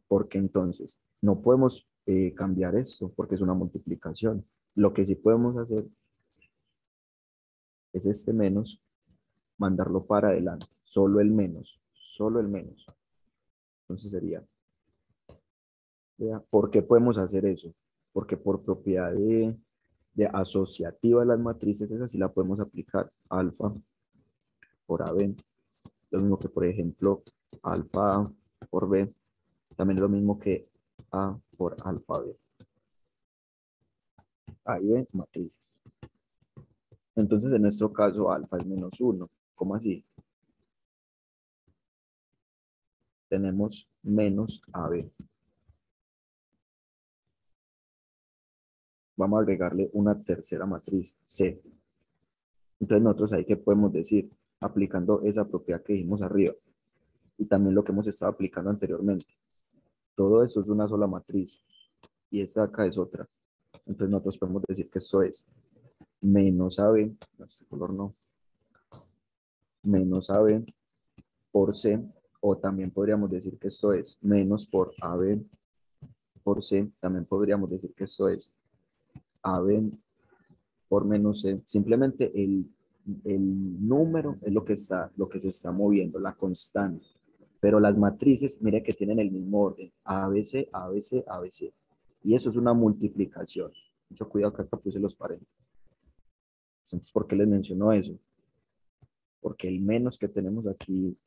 Porque entonces no podemos cambiar esto porque es una multiplicación. Lo que sí podemos hacer es este menos, mandarlo para adelante, solo el menos, solo el menos. Entonces sería, vea, ¿por qué podemos hacer eso? Porque por propiedad de asociativa de las matrices, esa sí la podemos aplicar, alfa por AB, lo mismo que por ejemplo alfa A por B, también es lo mismo que A por alfa B. Ahí ven, matrices. Entonces, en nuestro caso, alfa es menos 1. ¿Cómo así? Tenemos menos AB. vamos a agregarle una tercera matriz, C. Entonces nosotros ahí, ¿qué podemos decir? Aplicando esa propiedad que dijimos arriba y también lo que hemos estado aplicando anteriormente. Todo eso es una sola matriz y esta acá es otra. Entonces nosotros podemos decir que esto es menos AB, este color no, menos AB por C, o también podríamos decir que esto es menos por AB por C, también podríamos decir que esto es AB por menos C. Simplemente el número es lo que se está moviendo, la constante. Pero las matrices, mire que tienen el mismo orden, ABC, ABC, ABC. Y eso es una multiplicación. Mucho cuidado que acá puse los paréntesis. Entonces, ¿por qué les menciono eso? Porque el menos que tenemos aquí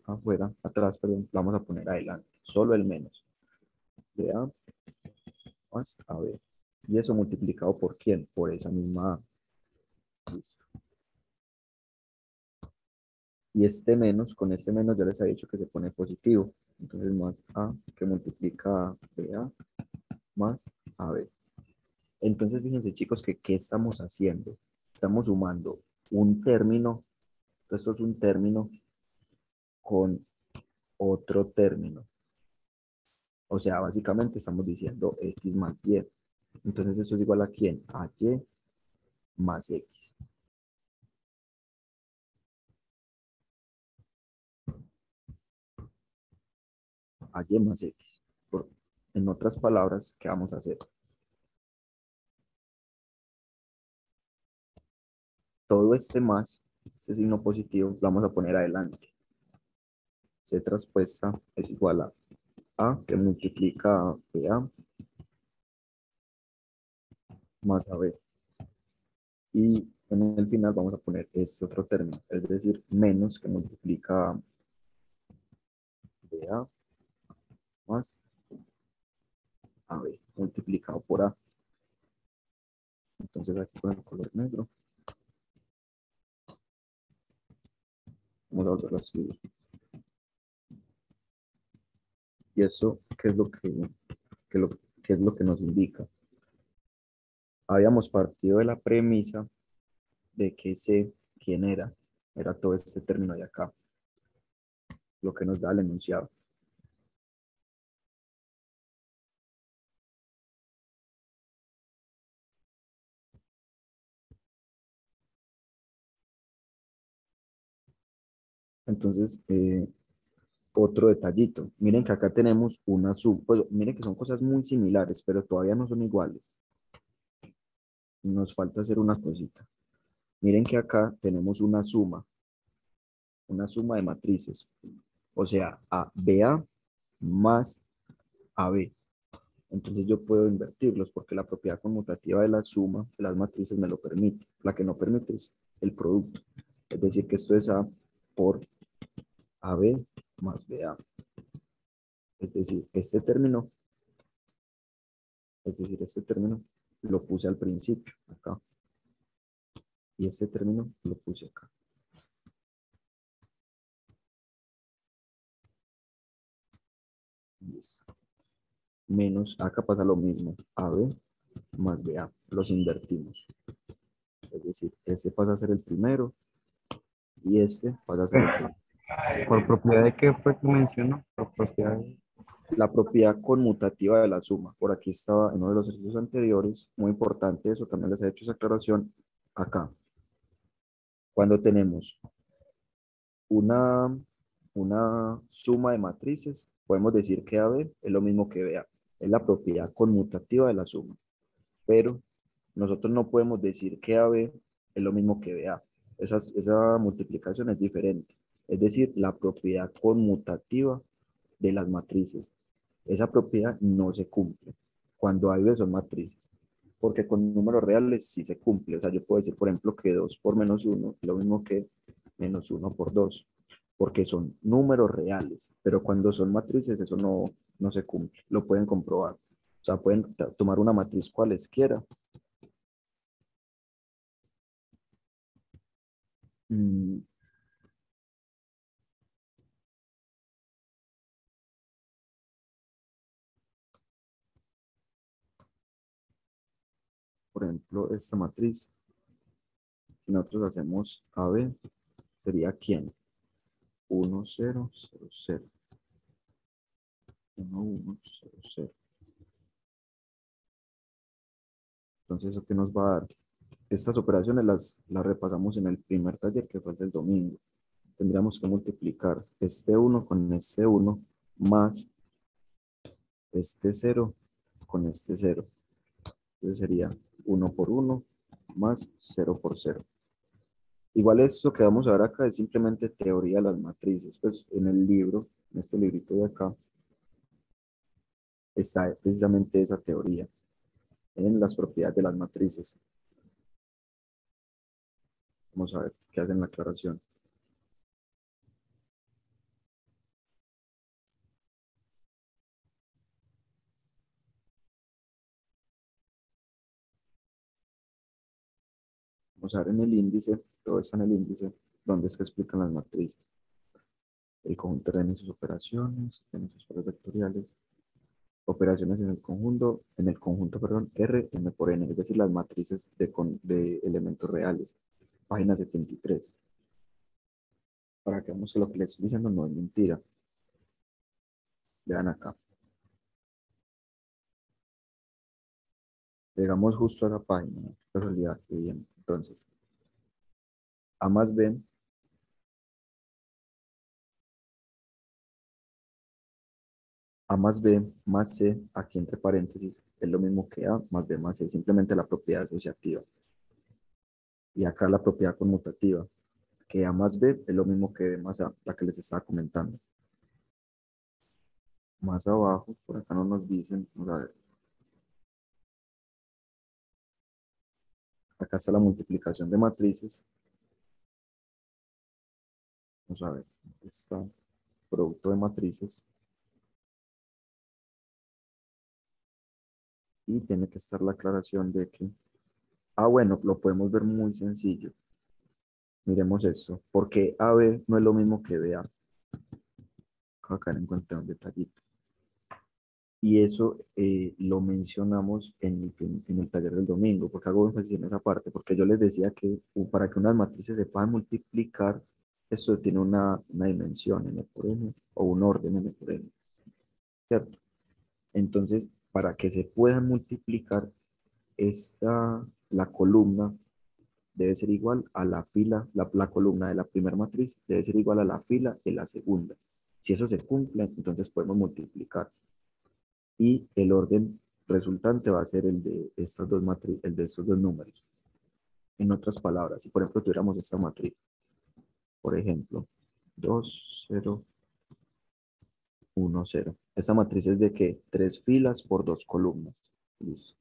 afuera, atrás, perdón, vamos a poner adelante. Solo el menos. De A más AB. Y eso multiplicado por ¿quién? Por esa misma A. Listo. Y este menos, con este menos ya les había dicho que se pone positivo. Entonces más A que multiplica a BA más AB. Entonces fíjense chicos que ¿qué estamos haciendo? Estamos sumando un término. Esto es un término con otro término. O sea, básicamente estamos diciendo X más Y. Entonces eso es igual a ¿quién? A Y más X. A Y más X. En otras palabras, ¿qué vamos a hacer? Todo este más, este signo positivo, lo vamos a poner adelante. C traspuesta es igual a que multiplica a BA más AB. Y en el final vamos a poner este otro término, es decir, menos que multiplica a BA más AB, multiplicado por A. Entonces aquí con el color negro, vamos a volverlo a escribir. Y eso, ¿qué es lo qué es lo que nos indica? Habíamos partido de la premisa de que C, ¿quién era? Era todo este término de acá, lo que nos da el enunciado. Entonces, otro detallito. Miren que acá tenemos una sub. Pues miren que son cosas muy similares, pero todavía no son iguales. Nos falta hacer una cosita. Miren que acá tenemos una suma de matrices. O sea, BA más AB. Entonces yo puedo invertirlos porque la propiedad conmutativa de la suma de las matrices me lo permite. La que no permite es el producto. Es decir, que esto es A por AB más BA. Es decir, este término lo puse al principio, acá. Y este término lo puse acá. Listo. Menos, acá pasa lo mismo. AB más BA. Los invertimos. Es decir, este pasa a ser el primero y este pasa a ser el segundo. ¿Por propiedad de qué fue que mencionó? Por propiedad de... La propiedad conmutativa de la suma. Por aquí estaba en uno de los ejercicios anteriores. Muy importante eso. También les he hecho esa aclaración acá. Cuando tenemos una, una suma de matrices, podemos decir que AB es lo mismo que BA. Es la propiedad conmutativa de la suma. Pero nosotros no podemos decir que AB es lo mismo que BA. Esa multiplicación es diferente. Es decir, la propiedad conmutativa de las matrices. Esa propiedad no se cumple cuando A y B son matrices. Porque con números reales sí se cumple. O sea, yo puedo decir, por ejemplo, que 2 por menos 1 es lo mismo que menos 1 por 2. Porque son números reales. Pero cuando son matrices, eso no se cumple. Lo pueden comprobar. O sea, pueden tomar una matriz cualesquiera. Mm, por ejemplo, esta matriz, si nosotros hacemos AB, sería ¿quién? 1, 0, 0, 0. 1, 1, 0, 0. Entonces, ¿eso qué nos va a dar? Estas operaciones las repasamos en el primer taller, que fue el del domingo. Tendríamos que multiplicar este 1 con este 1 más este 0 con este 0. Entonces sería 1 por 1 más 0 por 0. Igual esto que vamos a ver acá es simplemente teoría de las matrices. Pues en el libro, en este librito de acá, está precisamente esa teoría en las propiedades de las matrices. Vamos a ver qué hacen la aclaración. Vamos a ver en el índice, todo está en el índice, donde es que explican las matrices. El conjunto R en sus operaciones, en sus pares vectoriales, operaciones en el conjunto, perdón, R, M por N, es decir, las matrices de elementos reales. Página 73. Para que veamos que lo que les estoy diciendo no es mentira. Vean acá. Llegamos justo a la página. Qué casualidad, qué bien. Entonces, A más B A más B más C, aquí entre paréntesis, es lo mismo que A más B más C, simplemente la propiedad asociativa. Y acá la propiedad conmutativa, que A más B es lo mismo que B más A, la que les estaba comentando. Más abajo, por acá no nos dicen, vamos a ver. Acá está la multiplicación de matrices. Vamos a ver, aquí está producto de matrices. Y tiene que estar la aclaración de que, bueno, lo podemos ver muy sencillo. Miremos esto, porque AB no es lo mismo que BA. Acá encontré un detallito. Y eso lo mencionamos en el taller del domingo, porque hago énfasis en esa parte, porque yo les decía que para que unas matrices se puedan multiplicar, esto tiene una dimensión, n por n, o un orden n por n, ¿cierto? Entonces, para que se puedan multiplicar, la columna debe ser igual a la fila, la columna de la primera matriz debe ser igual a la fila de la segunda. Si eso se cumple, entonces podemos multiplicar. Y el orden resultante va a ser el de estas dos matrices, el de estos dos números. En otras palabras, si por ejemplo tuviéramos esta matriz, por ejemplo, 2, 0, 1, 0. Esta matriz es de que 3 filas por 2 columnas. Listo.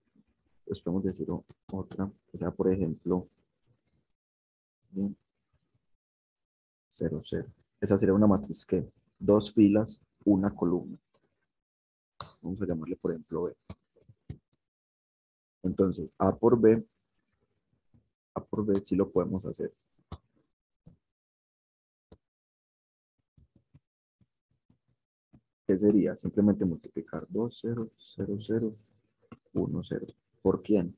Entonces podemos decir otra, que sea por ejemplo 0, 0. Esa sería una matriz que 2 filas, una columna. Vamos a llamarle por ejemplo B. Entonces A por B sí lo podemos hacer. ¿Qué sería? Simplemente multiplicar 2, 0, 0, 0, 1, 0. ¿Por quién?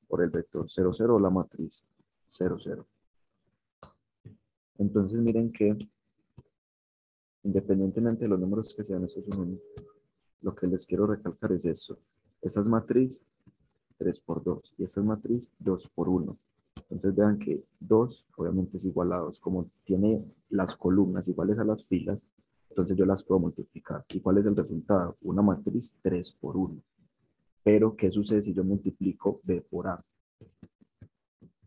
Por el vector 0, 0 o la matriz 0, 0. Entonces miren que independientemente de los números que sean, eso es lo que les quiero recalcar es eso. Esa es matriz 3 por 2 y esa es matriz 2 por 1. Entonces vean que 2 obviamente es igual a 2. Como tiene las columnas iguales a las filas, entonces yo las puedo multiplicar. ¿Y cuál es el resultado? Una matriz 3 por 1. Pero, ¿qué sucede si yo multiplico B por A?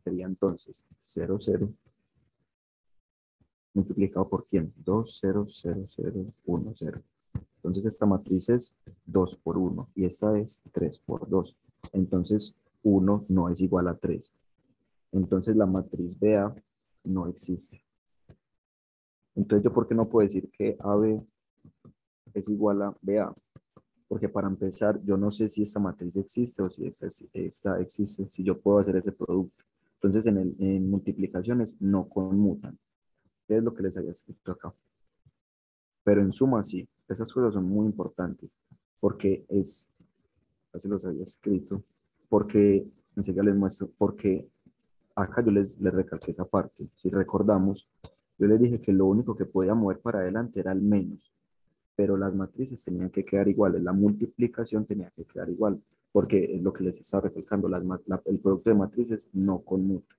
Sería entonces 0, 0 multiplicado por ¿quién? 2, 0, 0, 0, 1, 0. Entonces esta matriz es 2 por 1 y esta es 3 por 2. Entonces 1 no es igual a 3. Entonces la matriz BA no existe. Entonces yo, ¿por qué no puedo decir que AB es igual a BA? Porque para empezar, yo no sé si esta matriz existe o si esta existe, si yo puedo hacer ese producto. Entonces en multiplicaciones no conmutan. ¿Qué es lo que les había escrito acá? Pero en suma sí, esas cosas son muy importantes, porque así los había escrito, porque enseguida les muestro porque acá yo les recalqué esa parte. Si recordamos, yo les dije que lo único que podía mover para adelante era el menos, pero las matrices tenían que quedar iguales, la multiplicación tenía que quedar igual, porque es lo que les estaba recalcando, el producto de matrices no conmuta.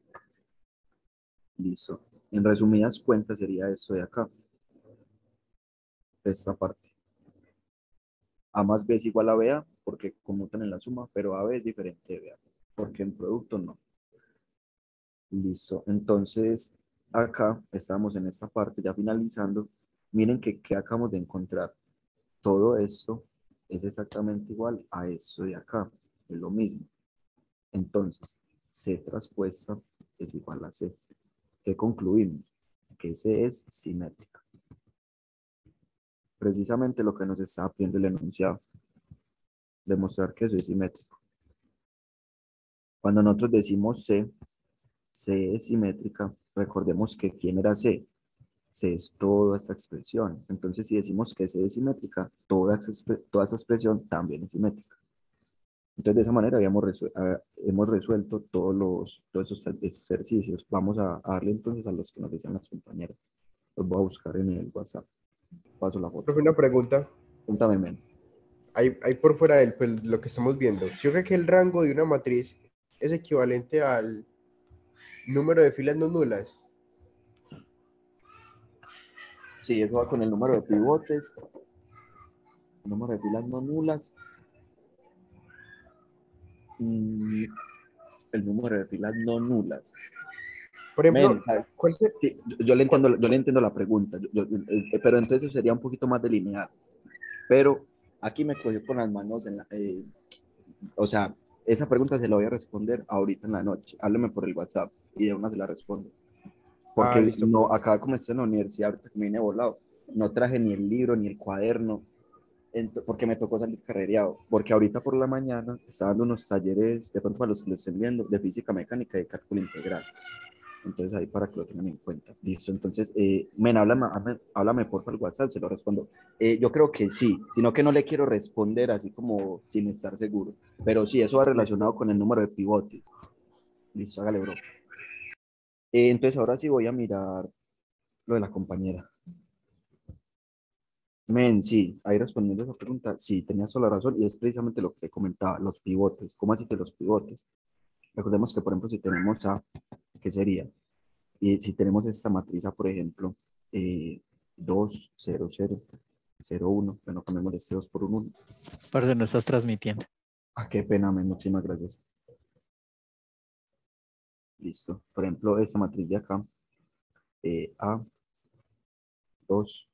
Listo. En resumidas cuentas sería esto de acá, esta parte. A más B es igual a BA, porque conmutan en la suma, pero AB es diferente de BA, porque en producto no. Listo. Entonces, acá estamos en esta parte ya finalizando. Miren que acabamos de encontrar. Todo esto es exactamente igual a esto de acá. Es lo mismo. Entonces, C traspuesta es igual a C. ¿Qué concluimos? Que C es simétrica. Precisamente lo que nos está pidiendo el enunciado. Demostrar que eso es simétrico. Cuando nosotros decimos C es simétrica, recordemos que ¿quién era C? C es toda esta expresión. Entonces, si decimos que C es simétrica, toda esa expresión también es simétrica. Entonces, de esa manera hemos resuelto todos esos ejercicios. Vamos a darle entonces a los que nos decían las compañeras. Los voy a buscar en el WhatsApp. Paso la foto. Profe, una pregunta. Cuéntame, men. Ahí por fuera de pues, lo que estamos viendo. Si yo creo que el rango de una matriz es equivalente al número de filas no nulas. Sí, eso va con el número de pivotes, el número de filas no nulas, y el número de filas no nulas. Por ejemplo, Men, ¿sabes? ¿cuál sería? Sí, yo le entiendo la pregunta, pero entonces eso sería un poquito más delineado. Pero aquí me cogió con las manos o sea, esa pregunta se la voy a responder ahorita en la noche. Hábleme por el WhatsApp y de una se la respondo. Ah, Porque listo, no, profe. acá como estoy en la universidad, ahorita que me vine volado, no traje ni el libro ni el cuaderno, porque me tocó salir carrereado. Porque ahorita por la mañana estaba dando unos talleres, de pronto para los que lo estén viendo, de física mecánica y de cálculo integral. Entonces ahí para que lo tengan en cuenta. Listo, entonces, men, háblame por el WhatsApp, se lo respondo. Yo creo que sí, sino que no le quiero responder así como sin estar seguro. Pero sí, eso va relacionado Listo. con el número de pivotes. Listo, hágale, bro. Entonces ahora sí voy a mirar lo de la compañera. Men, sí, ahí respondiendo a esa pregunta, sí, tenías toda la razón y es precisamente lo que comentaba, los pivotes. ¿Cómo así que los pivotes? Recordemos que, por ejemplo, si tenemos A, ¿qué sería? Y si tenemos esta matriz, por ejemplo, 2, 0, 0, 0, 1, bueno, cambiamos este 2 por un 1. Parce, no estás transmitiendo. Ah, qué pena, men, muchísimas gracias. Listo. Por ejemplo, esta matriz de acá, A, 2,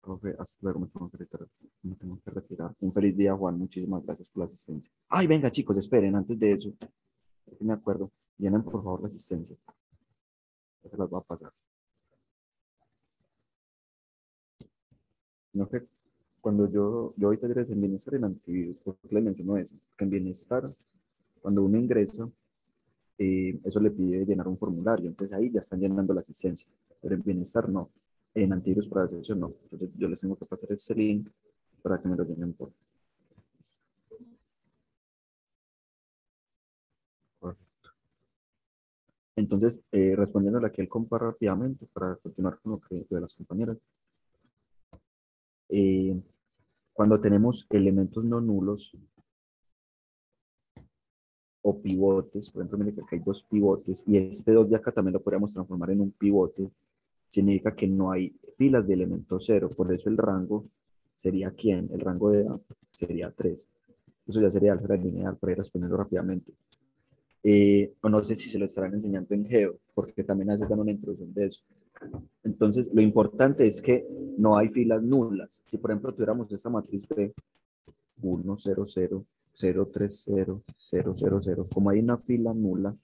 profe, hasta luego, me tengo que retirar. Un feliz día, Juan, muchísimas gracias por la asistencia. Ay, venga, chicos, esperen, antes de eso, me acuerdo, llenen por favor la asistencia. Ya se las va a pasar. No que cuando yo doy talleres en bienestar y en antivirus, ¿por qué les menciono eso? Porque en bienestar, cuando uno ingresa, eso le pide llenar un formulario, entonces ahí ya están llenando la asistencia, pero en bienestar no, en antivirus para la no, entonces yo les tengo que pasar ese link para que me lo llenen por. Entonces, respondiendo a la que él compara rápidamente, para continuar con lo de las compañeras, eh, cuando tenemos elementos no nulos o pivotes, por ejemplo, mire que acá hay dos pivotes, y este 2 de acá también lo podríamos transformar en un pivote, significa que no hay filas de elemento cero, por eso el rango sería ¿quién? El rango de A sería 3. Eso ya sería álgebra lineal, para ir respondiendo rápidamente. O no sé si se lo estarán enseñando en Geo, porque también hace una introducción de eso. Entonces, lo importante es que no hay filas nulas. Si, por ejemplo, tuviéramos esta matriz B, 1, 0, 0, 0, 3, 0, 0, 0, 0, como hay una fila nula,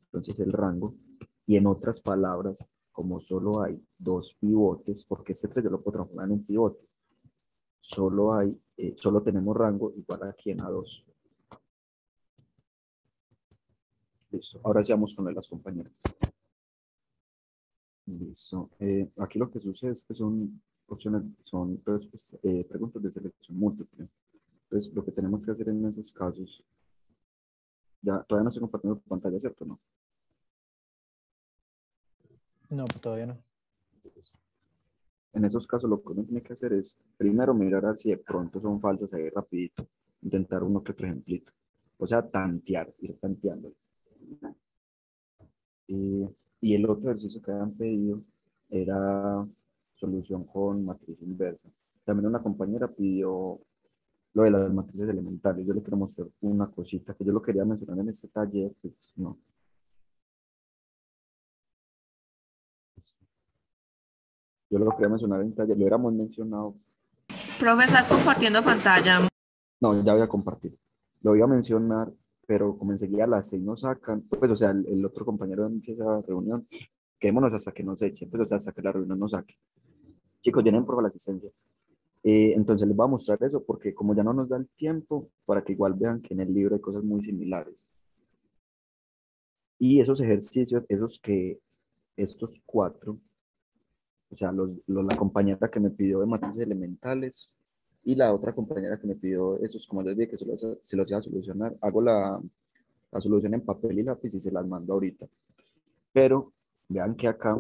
entonces el rango, y en otras palabras, como solo hay dos pivotes, porque este 3 yo lo puedo transformar en un pivote, solo tenemos rango igual aquí en A2. Listo, ahora sí vamos con las compañeras. Listo. Aquí lo que sucede es que son opciones, son preguntas de selección múltiple. Entonces, lo que tenemos que hacer en esos casos Ya, todavía no estoy compartiendo pantalla, ¿cierto? No. No, pues todavía no. En esos casos lo que uno tiene que hacer es primero mirar a ver si de pronto son falsos ahí rapidito, intentar uno que otro ejemplito. O sea, tantear, ir tanteando. Y el otro ejercicio que habían pedido era solución con matriz inversa. También una compañera pidió lo de las matrices elementales. Yo le quiero mostrar una cosita que yo lo quería mencionar en este taller, pues no. Yo lo quería mencionar en el taller, lo hubiéramos mencionado. Profe, estás compartiendo pantalla. No, ya voy a compartir. Lo iba a mencionar, pero como enseguida a las 6 nos sacan, pues o sea, el otro compañero empieza la reunión, quedémonos hasta que nos echen, pues o sea, hasta que la reunión nos saque. Chicos, llenen por la asistencia. Entonces les voy a mostrar eso porque como ya no nos da el tiempo, para que igual vean que en el libro hay cosas muy similares. Y esos ejercicios, estos cuatro, o sea, la compañera que me pidió de matrices elementales y la otra compañera que me pidió esos, como les dije, que se los iba a solucionar, hago la solución en papel y lápiz y se las mando ahorita. Pero vean que acá,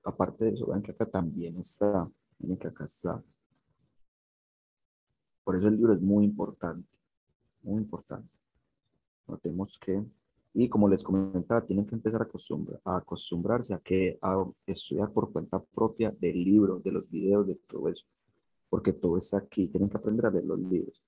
aparte de eso, vean que acá también está, miren que acá está. Por eso el libro es muy importante, muy importante. Notemos que, y como les comentaba, tienen que empezar a acostumbrarse a estudiar por cuenta propia del libro, de los videos, de todo eso, porque todo está aquí, tienen que aprender a leer los libros.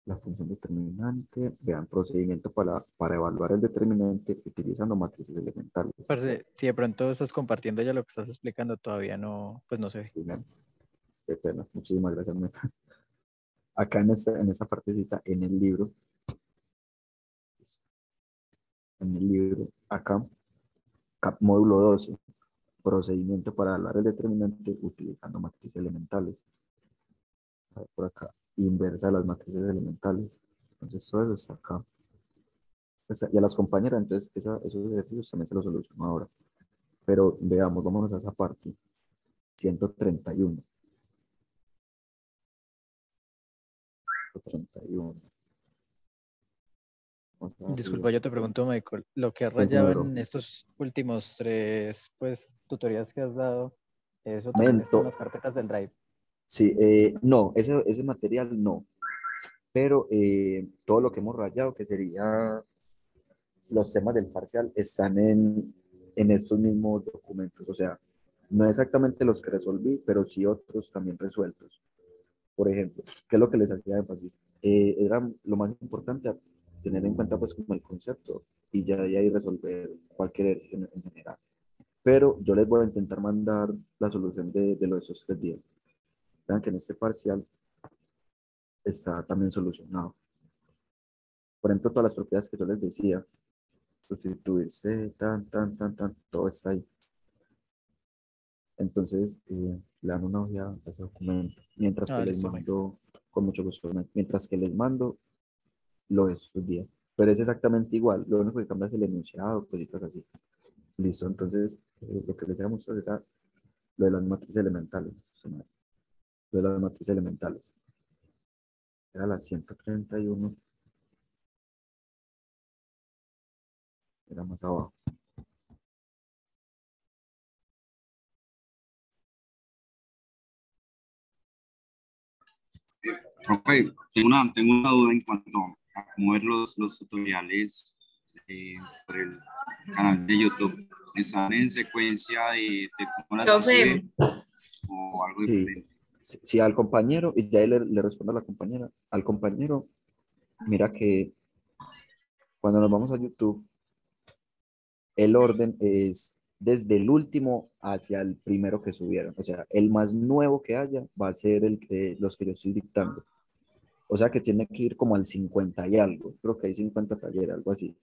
La función determinante, vean, procedimiento para evaluar el determinante utilizando matrices elementales. Parce, si de pronto estás compartiendo ya lo que estás explicando, todavía no, pues no sé. Sí, vean, qué pena, muchísimas gracias. Acá en esta partecita, en el libro, acá, módulo 12, procedimiento para evaluar el determinante utilizando matrices elementales. A ver, por acá, inversa de las matrices elementales. Entonces, todo eso está acá. Y a las compañeras, entonces, esos ejercicios también se los soluciono ahora. Pero veamos, vámonos a esa parte. 131. 131. Vamos a Disculpa, yo te pregunto, Michael, lo que has ¿Qué rayado número? en estos últimos tres, pues, tutorías que has dado, eso también está en las carpetas del Drive. Sí, no, ese material no. Pero todo lo que hemos rayado, que sería los temas del parcial, están en estos mismos documentos. O sea, no exactamente los que resolví, pero sí otros también resueltos. Por ejemplo, ¿qué es lo que les hacía énfasis? Era lo más importante tener en cuenta pues como el concepto y ya de ahí resolver cualquier ejercicio en general. Pero yo les voy a intentar mandar la solución de los esos 3 días. Vean que en este parcial está también solucionado. Por ejemplo, todas las propiedades que yo les decía, sustituirse, todo está ahí. Entonces, le dan una hoja a ese documento, mientras que les Listo, Michael. mando, con mucho gusto, mientras que les mando lo de estos días. Pero es exactamente igual, lo único que cambia es el enunciado, cositas así. Listo, entonces, lo que les voy a mostrar era lo de las matrices elementales. Lo de las matrices elementales. Era la 131. Era más abajo. Profe, tengo una duda en cuanto a cómo ver los tutoriales por el canal de YouTube. ¿Están en secuencia de cómo las Profe, suben o algo Sí, diferente? sí, al compañero, y ya ahí le respondo a la compañera. Al compañero, mira que cuando nos vamos a YouTube, el orden es desde el último hacia el primero que subieron. O sea, el más nuevo que haya va a ser los que yo estoy dictando. O sea que tiene que ir como al 50 y algo. Creo que hay 50 talleres, algo así.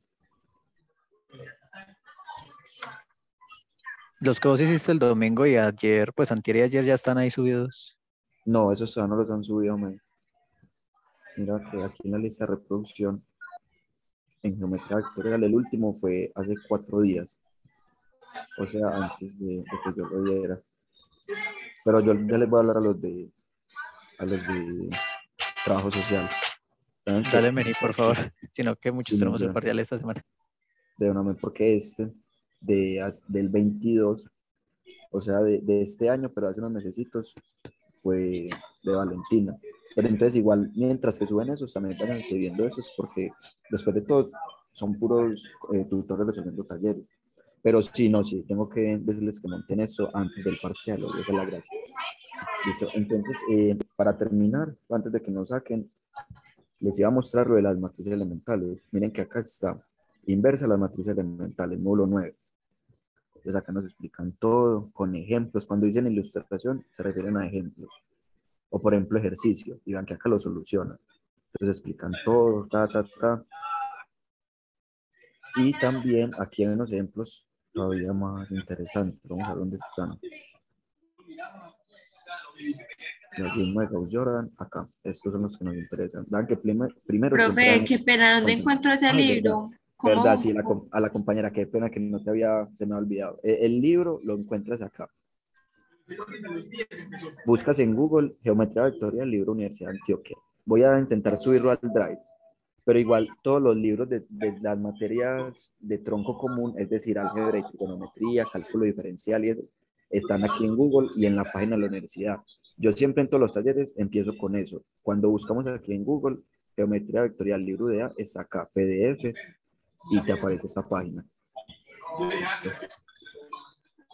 Los que vos hiciste el domingo y ayer, pues antier y ayer ya están ahí subidos. No, esos todavía no los han subido. Mira que aquí en la lista de reproducción, en geometría vectorial, el último fue hace 4 días. O sea, antes de que yo lo viera. Pero yo ya les voy a hablar a los de trabajo social. Vean que- Dale, Meni, por favor. Sino que muchos Sí, tenemos el ya. parcial esta semana. Perdóname, porque del 22, o sea, de este año, pero hace unos mesecitos, fue de Valentina. Pero entonces igual, mientras que suben esos, también vayan viendo esos, porque después de todo son puros tutores resolviendo talleres. Pero sí, no, sí, tengo que decirles que monten eso antes del parcial, esa es la gracia. Listo, entonces, para terminar, antes de que nos saquen, les iba a mostrar lo de las matrices elementales. Miren que acá está, inversa las matrices elementales, módulo 9. Entonces acá nos explican todo con ejemplos. Cuando dicen ilustración, se refieren a ejemplos. O por ejemplo, ejercicio. Y vean que acá lo solucionan. Entonces explican todo, ta. Y también aquí hay unos ejemplos todavía más interesantes. Vamos a ver dónde están. El algoritmo de Gauss-Jordan, acá. Estos son los que nos interesan. Vean que primero siempre Profe, vamos qué pena, ¿dónde encuentro ese Ay, verdad. libro? Verdad, ¿Cómo? sí, a la compañera, qué pena que no te había, se me ha olvidado. El libro lo encuentras acá. Buscas en Google Geometría Vectorial, libro Universidad de Antioquia. Voy a intentar subirlo al Drive, pero igual todos los libros de las materias de tronco común, es decir, álgebra y trigonometría, cálculo diferencial y eso, están aquí en Google y en la página de la universidad. Yo siempre en todos los talleres empiezo con eso. Cuando buscamos aquí en Google, Geometría Vectorial, libro de A, está acá, PDF, y te aparece esta página.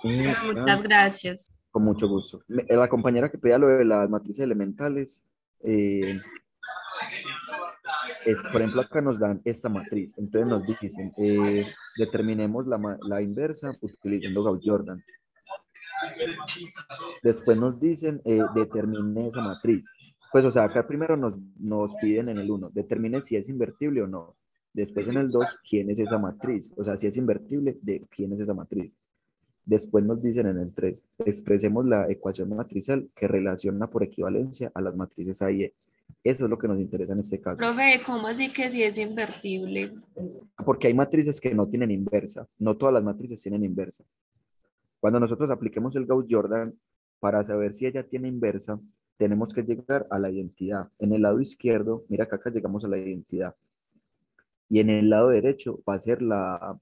Muchas gracias. Con mucho gusto. La compañera que pedía lo de las matrices elementales, por ejemplo, acá nos dan esta matriz. Entonces nos dicen, determinemos la inversa utilizando Gauss-Jordan. Después nos dicen, determine esa matriz. Pues, o sea, acá primero nos piden en el 1, determine si es invertible o no. Después en el 2, quién es esa matriz. O sea, si es invertible, de quién es esa matriz. Después nos dicen en el 3, expresemos la ecuación matrizal que relaciona por equivalencia a las matrices A y E. Eso es lo que nos interesa en este caso. Profe, ¿cómo así que si es invertible? Porque hay matrices que no tienen inversa. No todas las matrices tienen inversa. Cuando nosotros apliquemos el Gauss-Jordan, para saber si ella tiene inversa, tenemos que llegar a la identidad. En el lado izquierdo, mira que acá llegamos a la identidad. Y en el lado derecho va a ser la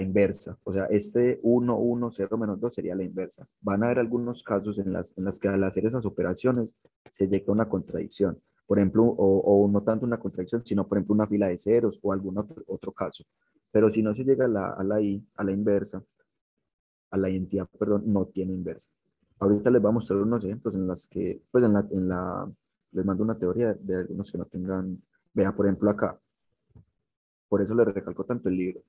inversa. O sea, este 1, 1, 0, menos 2 sería la inversa. Van a haber algunos casos en las que al hacer esas operaciones se llega a una contradicción. Por ejemplo, o no tanto una contradicción, sino por ejemplo una fila de ceros o algún otro caso. Pero si no se llega a la inversa, a la identidad, perdón, no tiene inversa. Ahorita les voy a mostrar unos ejemplos en las que, pues les mando una teoría de algunos que no tengan, vea, por ejemplo acá. Por eso les recalco tanto el libro.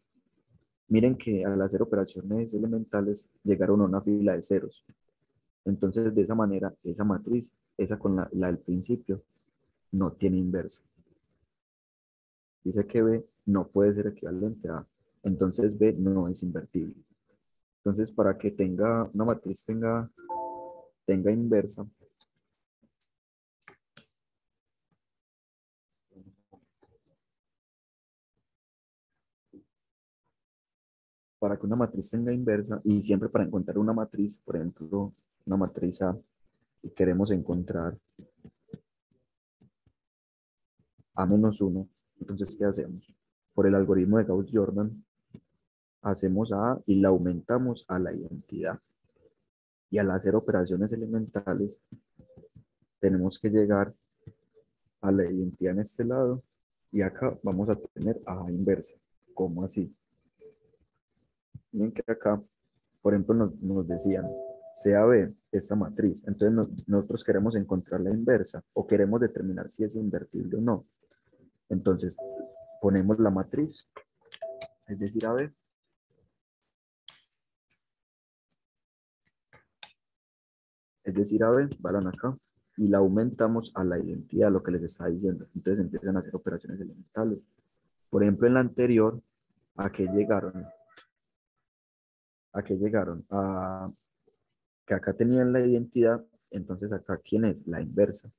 Miren que al hacer operaciones elementales llegaron a una fila de ceros. Entonces, de esa manera, esa matriz, esa con la del principio, no tiene inversa. Dice que B no puede ser equivalente a A. Entonces, B no es invertible. Entonces, para que una matriz tenga inversa, para que una matriz tenga inversa, y siempre para encontrar una matriz, por ejemplo, una matriz A, y queremos encontrar A-1, entonces, ¿qué hacemos? Por el algoritmo de Gauss-Jordan, hacemos a A y la aumentamos a la identidad. Y al hacer operaciones elementales, tenemos que llegar a la identidad en este lado, y acá vamos a tener a A inversa. ¿Cómo así? Miren que acá, por ejemplo, nos decían, sea B, esta matriz. Entonces nosotros queremos encontrar la inversa o queremos determinar si es invertible o no. Entonces ponemos la matriz, es decir, AB, van acá, y la aumentamos a la identidad, lo que les estaba diciendo. Entonces empiezan a hacer operaciones elementales. Por ejemplo, en la anterior, ¿a qué llegaron? ¿A qué llegaron? A que acá tenían la identidad, entonces acá, ¿quién es? La inversa.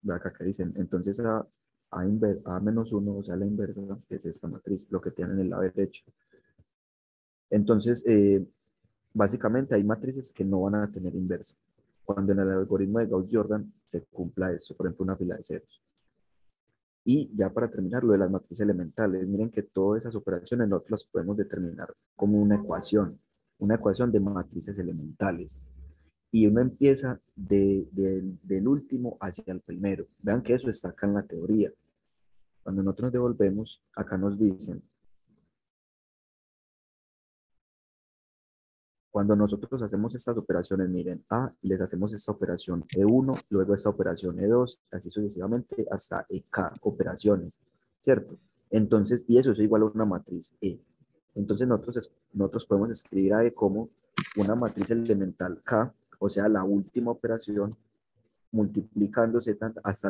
Acá que dicen, entonces A-1, o sea, la inversa, es esta matriz, lo que tienen en el lado derecho. Entonces, básicamente hay matrices que no van a tener inversa. Cuando en el algoritmo de Gauss-Jordan se cumpla eso, por ejemplo, una fila de ceros. Y ya para terminar, lo de las matrices elementales. Miren que todas esas operaciones nosotros las podemos determinar como una ecuación de matrices elementales. Y uno empieza del último hacia el primero. Vean que eso está acá en la teoría. Cuando nosotros nos devolvemos, acá nos dicen, cuando nosotros hacemos estas operaciones, miren, les hacemos esta operación E1, luego esta operación E2, así sucesivamente hasta EK operaciones, ¿cierto? Entonces, y eso es igual a una matriz E. Entonces nosotros podemos escribir a E como una matriz elemental K, o sea, la última operación, multiplicándose hasta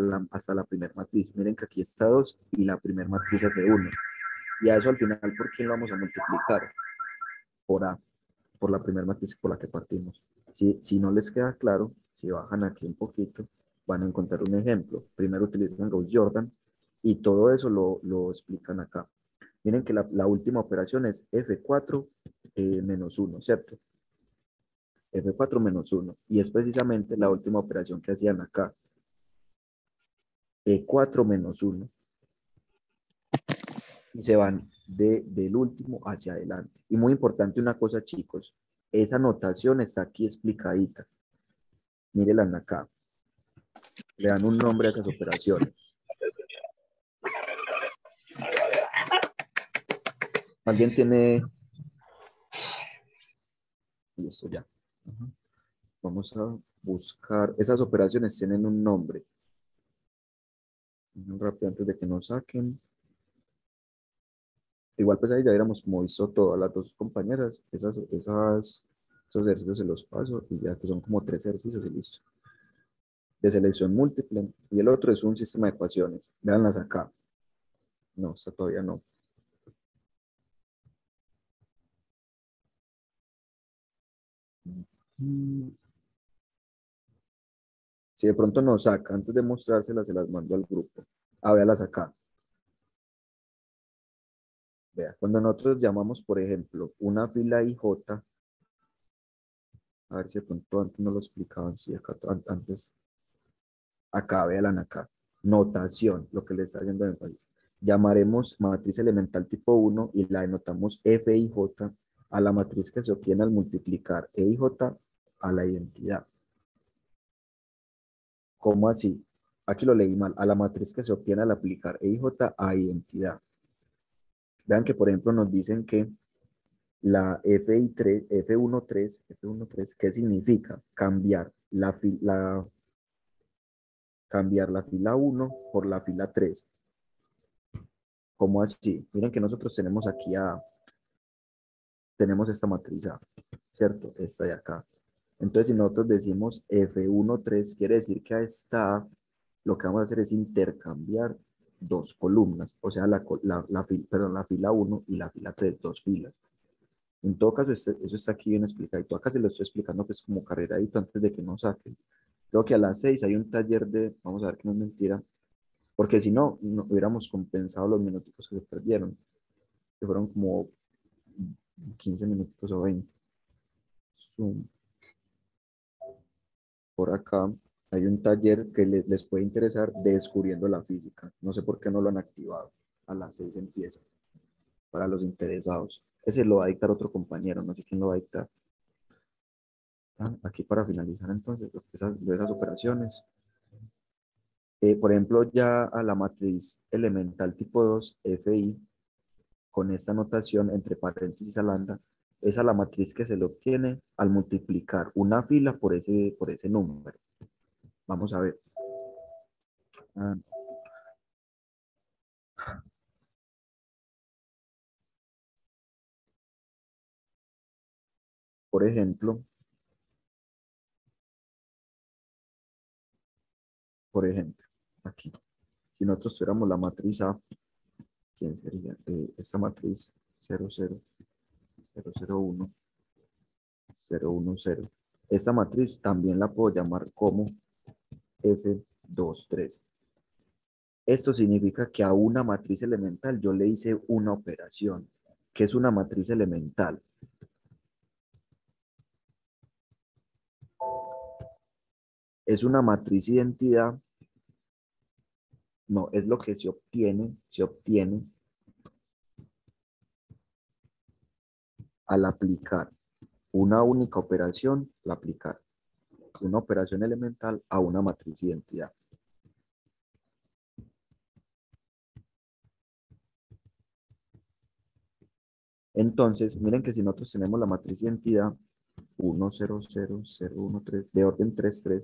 la primera matriz. Miren que aquí está 2 y la primera matriz F1. Y a eso al final, ¿por quién lo vamos a multiplicar? Por A, por la primera matriz por la que partimos. Si no les queda claro, si bajan aquí un poquito, van a encontrar un ejemplo. Primero utilizan Gauss-Jordan y todo eso lo explican acá. Miren que la última operación es F4 menos 1, ¿cierto? F4 menos 1. Y es precisamente la última operación que hacían acá. E4 menos 1. Y se van del último hacia adelante. Y muy importante una cosa, chicos. Esa notación está aquí explicadita. Mírenla acá. Le dan un nombre a esas operaciones. ¿Alguien tiene? Listo, ya. Vamos a buscar. Esas operaciones tienen un nombre. Rápido antes de que nos saquen. Igual pues ahí ya hubiéramos como visto todas las dos compañeras. Esos ejercicios se los paso y ya que son como 3 ejercicios y listo. De selección múltiple. Y el otro es un sistema de ecuaciones. Véanlas acá. No, esta todavía no. Si de pronto nos saca, antes de mostrárselas, se las mando al grupo. Véalas acá. Vea, cuando nosotros llamamos, por ejemplo, una fila IJ, a ver si de pronto antes no lo explicaban, sí, acá, antes, acá, véanla acá. Notación, lo que les está haciendo énfasis. Llamaremos matriz elemental tipo 1 y la denotamos FIJ a la matriz que se obtiene al multiplicar EIJ a la identidad. ¿Cómo así? Aquí lo leí mal. A la matriz que se obtiene al aplicar EIJ a identidad. Vean que, por ejemplo, nos dicen que la F13, F13, ¿qué significa? Cambiar cambiar la fila 1 por la fila 3. ¿Cómo así? Miren que nosotros tenemos aquí tenemos esta matriz A, ¿cierto? Esta de acá. Entonces, si nosotros decimos F13, quiere decir que a esta A lo que vamos a hacer es intercambiar dos columnas, o sea, la fila 1 y la fila 3, dos filas. En todo caso, eso está aquí bien explicado. Acá se lo estoy explicando pues como carreradito antes de que nos saquen. Creo que a las 6 hay un taller vamos a ver que no es mentira, porque si no, no hubiéramos compensado los minutos que se perdieron, que fueron como 15 minutos o 20. Zoom. Por acá hay un taller que les puede interesar de descubriendo la física. No sé por qué no lo han activado. A las 6 empieza. Para los interesados. Ese lo va a dictar otro compañero, no sé quién lo va a dictar. Aquí para finalizar entonces de esas operaciones. Por ejemplo, ya a la matriz elemental tipo 2, FI, con esta notación entre paréntesis a lambda, esa es la matriz que se le obtiene al multiplicar una fila por ese número. Vamos a ver. Por ejemplo, aquí, si nosotros tuviéramos la matriz A, ¿quién sería? Esta matriz 0, 0, 0, 0, 1, 0, 1, 0. Esta matriz también la puedo llamar como F2, 3. Esto significa que a una matriz elemental yo le hice una operación. ¿Qué es una matriz elemental? Es una matriz identidad no, es lo que se obtiene al aplicar una única operación, al aplicar una operación elemental a una matriz de identidad. Entonces, miren que si nosotros tenemos la matriz de identidad 1, 0, 0, 0, 1, 3, de orden 3, 3,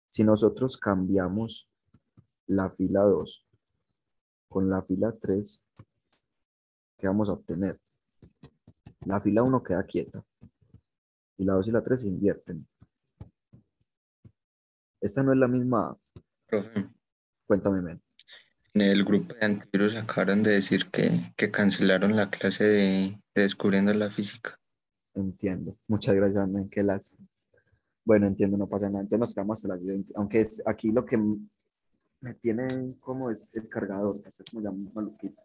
si nosotros cambiamos la fila 2 con la fila 3, ¿qué vamos a obtener? La fila 1 queda quieta y la 2 y la 3 se invierten. Esta no es la misma. Profe, Cuéntame, men. en el grupo de antivirus acabaron de decir que cancelaron la clase de Descubriendo la Física. Entiendo. Muchas gracias, men. Bueno, entiendo, no pasa nada. Entonces nos quedamos hasta las 20. Aunque es aquí lo que me tiene como es el cargador, que está como ya maluquito.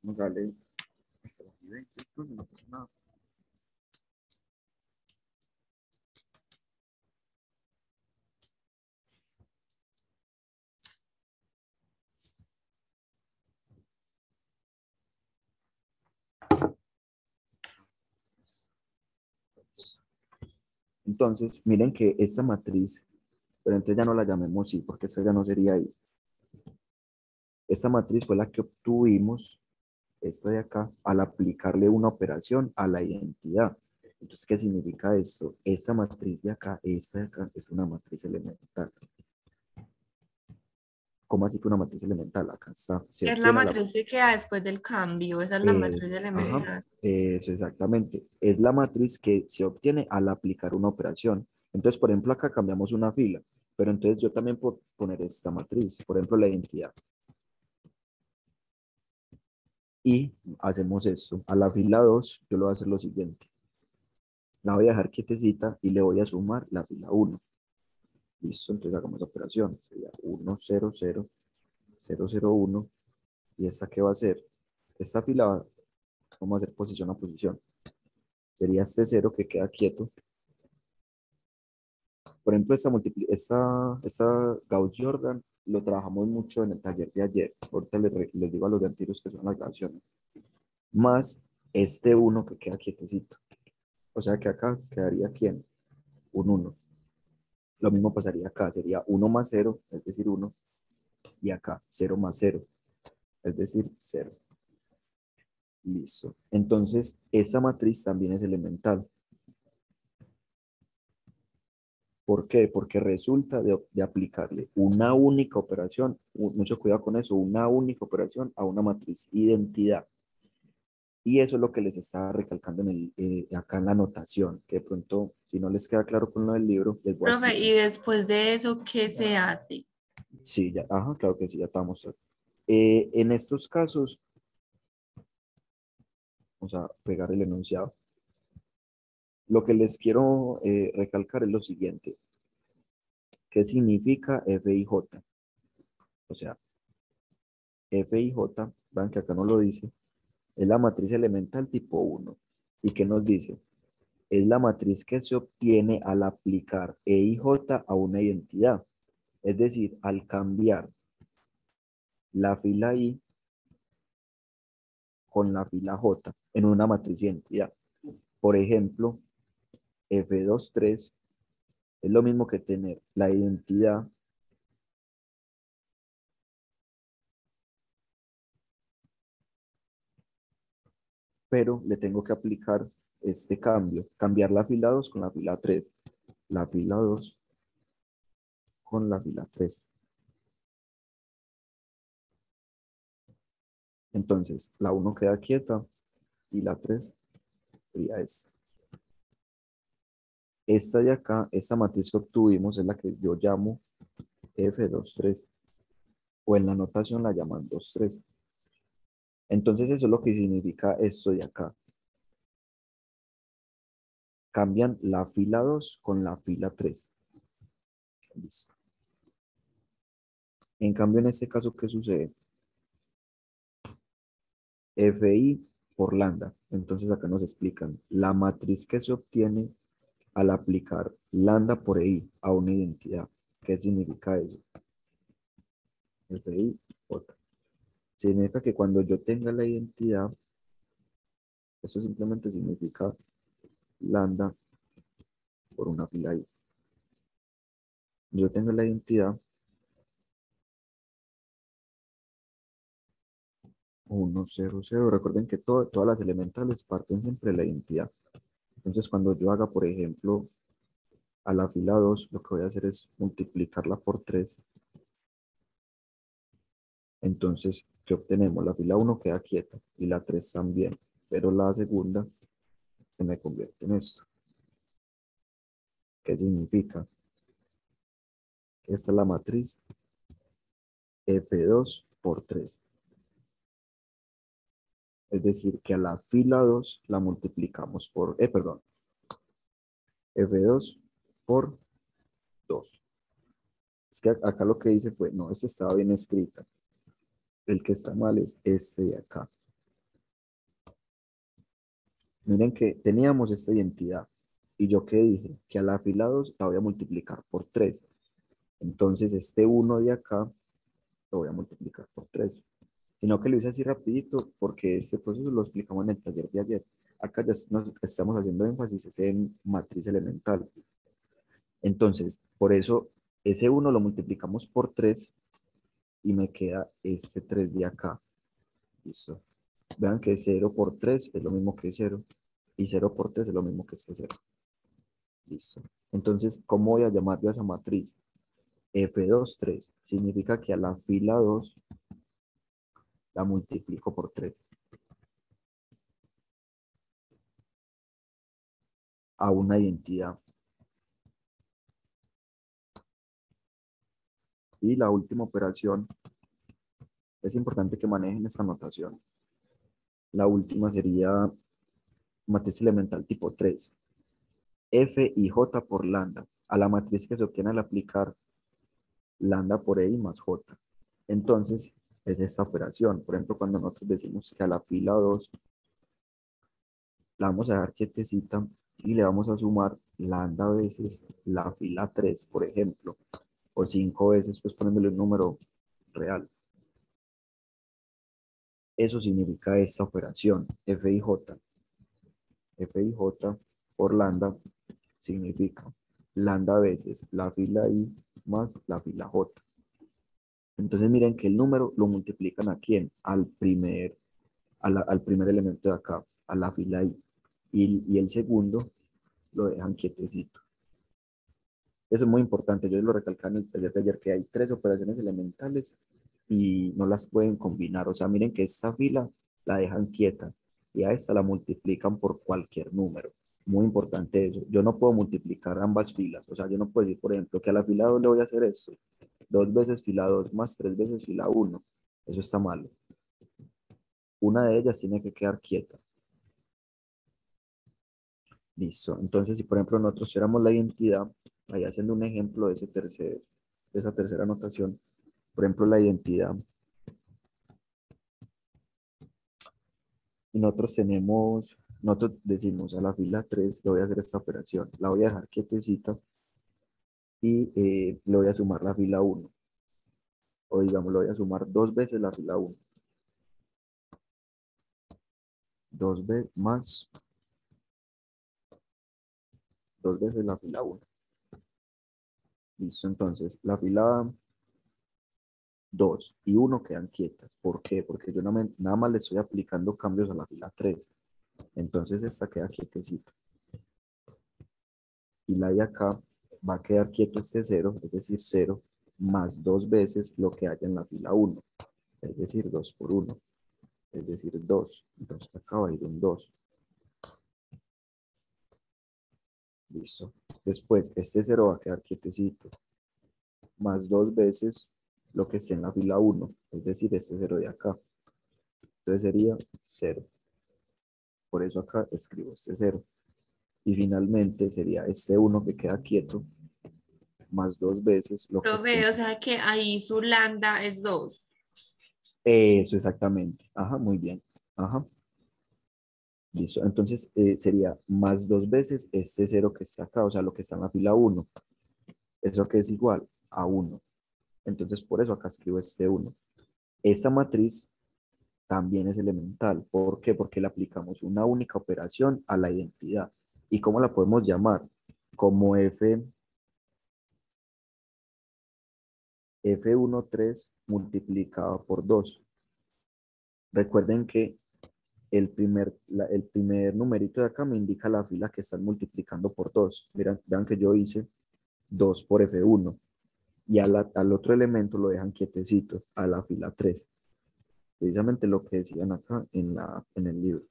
Vamos a darle hasta las 20. Esto no pasa nada. Entonces, miren que esta matriz, pero entonces ya no la llamemos sí, porque esta ya no sería ahí. Esta matriz fue la que obtuvimos, esta de acá, al aplicarle una operación a la identidad. Entonces, ¿qué significa esto? Esta matriz de acá, esta de acá, es una matriz elemental. ¿Cómo así que una matriz elemental? Acá está. Se Es la obtiene matriz que queda después del cambio, esa es la matriz ajá, elemental. eso exactamente. Es la matriz que se obtiene al aplicar una operación. Entonces, por ejemplo, acá cambiamos una fila, pero entonces yo también puedo poner esta matriz, por ejemplo, la identidad. Y hacemos esto. A la fila 2, yo le voy a hacer lo siguiente. La voy a dejar quietecita y le voy a sumar la fila 1. Listo, entonces hagamos la operación. Sería 1, 0, 0, 0, 0, 1. ¿Y esta qué va a ser? Esta fila, vamos a hacer posición a posición. Sería este 0 que queda quieto. Por ejemplo, esta Gauss-Jordan lo trabajamos mucho en el taller de ayer. Ahorita les digo a los de antivirus que son las grabaciones. Más este 1 que queda quietecito. O sea que acá quedaría ¿quién? Un 1. Lo mismo pasaría acá. Sería 1 más 0, es decir 1. Y acá 0 más 0, es decir 0. Listo. Entonces, esa matriz también es elemental. ¿Por qué? Porque resulta de aplicarle una única operación, mucho cuidado con eso, una única operación a una matriz identidad. Y eso es lo que les estaba recalcando acá en la anotación, que de pronto, si no les queda claro con lo del libro, les voy a Profe, y explicar. después de eso, ¿qué se hace? Sí, ya, ajá, claro que sí, ya estamos. En estos casos, vamos a pegar el enunciado. Lo que les quiero recalcar es lo siguiente. ¿Qué significa F y J? O sea, F y J, vean que acá no lo dice, es la matriz elemental tipo 1. ¿Y qué nos dice? Es la matriz que se obtiene al aplicar E y J a una identidad. Es decir, al cambiar la fila I con la fila J en una matriz de identidad. Por ejemplo, F23 es lo mismo que tener la identidad pero le tengo que aplicar este cambio, cambiar la fila 2 con la fila 3, la fila 2 con la fila 3. Entonces, la 1 queda quieta y la 3 sería esta. Esta de acá, esta matriz que obtuvimos es la que yo llamo F23 o en la notación la llaman 23. Entonces, eso es lo que significa esto de acá. Cambian la fila 2 con la fila 3. Listo. En cambio, en este caso, ¿qué sucede? Fi por lambda. Entonces acá nos explican la matriz que se obtiene al aplicar lambda por i a una identidad. ¿Qué significa eso? FI, J. Significa que cuando yo tenga la identidad, eso simplemente significa lambda por una fila i. Yo tengo la identidad 1, 0, 0. Recuerden que todas las elementales parten siempre de la identidad. Entonces, cuando yo haga, por ejemplo, a la fila 2, lo que voy a hacer es multiplicarla por 3. Entonces, ¿qué obtenemos? La fila 1 queda quieta y la 3 también, pero la segunda se me convierte en esto. ¿Qué significa? Esta es la matriz F2 por 3. Es decir, que a la fila 2 la multiplicamos por, F2 por 2. Es que acá lo que dice fue, no, este estaba bien escrita. El que está mal es este de acá. Miren que teníamos esta identidad. ¿Y yo qué dije? Que a la fila 2 la voy a multiplicar por 3. Entonces este 1 de acá lo voy a multiplicar por 3. Sino que lo hice así rapidito porque este proceso lo explicamos en el taller de ayer. Acá ya nos estamos haciendo énfasis en matriz elemental. Entonces, por eso ese 1 lo multiplicamos por 3 y me queda este 3 de acá. Listo. Vean que 0 por 3 es lo mismo que 0 y 0 por 3 es lo mismo que este 0. Listo. Entonces, ¿cómo voy a llamar yo a esa matriz? F2, 3. Significa que a la fila 2 la multiplico por 3. A una identidad. Y la última operación, es importante que manejen esta notación. La última sería matriz elemental tipo 3. F y J por lambda. A la matriz que se obtiene al aplicar lambda por i más j. Entonces, es esta operación. Por ejemplo, cuando nosotros decimos que a la fila 2 la vamos a dejar quietecita y le vamos a sumar lambda veces la fila 3, por ejemplo, o 5 veces, pues poniéndole un número real. Eso significa esta operación, F y J. F y J por lambda significa lambda veces la fila i más la fila j. Entonces miren que el número lo multiplican a quién, al primer elemento de acá, a la fila i. Y el segundo lo dejan quietecito. Eso es muy importante. Yo lo recalcaba en el taller de ayer que hay 3 operaciones elementales y no las pueden combinar. O sea, miren que esta fila la dejan quieta y a esta la multiplican por cualquier número. Muy importante eso. Yo no puedo multiplicar ambas filas. O sea, yo no puedo decir, por ejemplo, que a la fila 2 le voy a hacer esto. 2 veces fila 2 más 3 veces fila 1. Eso está malo. Una de ellas tiene que quedar quieta. Listo. Entonces, si por ejemplo nosotros hiciéramos la identidad, ahí haciendo un ejemplo de esa tercera anotación, por ejemplo la identidad, y nosotros decimos a la fila 3 le voy a hacer esta operación, la voy a dejar quietecita y le voy a sumar la fila 1. O digamos, le voy a sumar 2 veces la fila 1. 2 veces más 2 veces la fila 1. Listo, entonces la fila 2 y 1 quedan quietas. ¿Por qué? Porque yo nada más le estoy aplicando cambios a la fila 3. Entonces esta queda quietecita. Y la de acá va a quedar quieto este 0, es decir, 0 más 2 veces lo que haya en la fila 1. Es decir, 2 por 1. Es decir, 2. Entonces acá va a ir un 2. Listo. Después, este 0 va a quedar quietecito. Más 2 veces lo que esté en la fila 1. Es decir, este 0 de acá. Entonces sería 0. Por eso acá escribo este 0. Y finalmente sería este 1 que queda quieto. Más 2 veces lo que esté. Profe, o sea que ahí su lambda es 2. Eso exactamente. Ajá, muy bien. Ajá. Listo. Entonces sería más 2 veces este 0 que está acá, o sea, lo que está en la fila 1. Eso que es igual a 1. Entonces por eso acá escribo este 1. Esta matriz también es elemental. ¿Por qué? Porque le aplicamos una única operación a la identidad. ¿Y cómo la podemos llamar? Como F13 multiplicado por 2. Recuerden que el primer numerito de acá me indica la fila que están multiplicando por 2. Miren, vean que yo hice 2 por F1. Y al otro elemento lo dejan quietecito, a la fila 3. Precisamente lo que decían acá en el libro.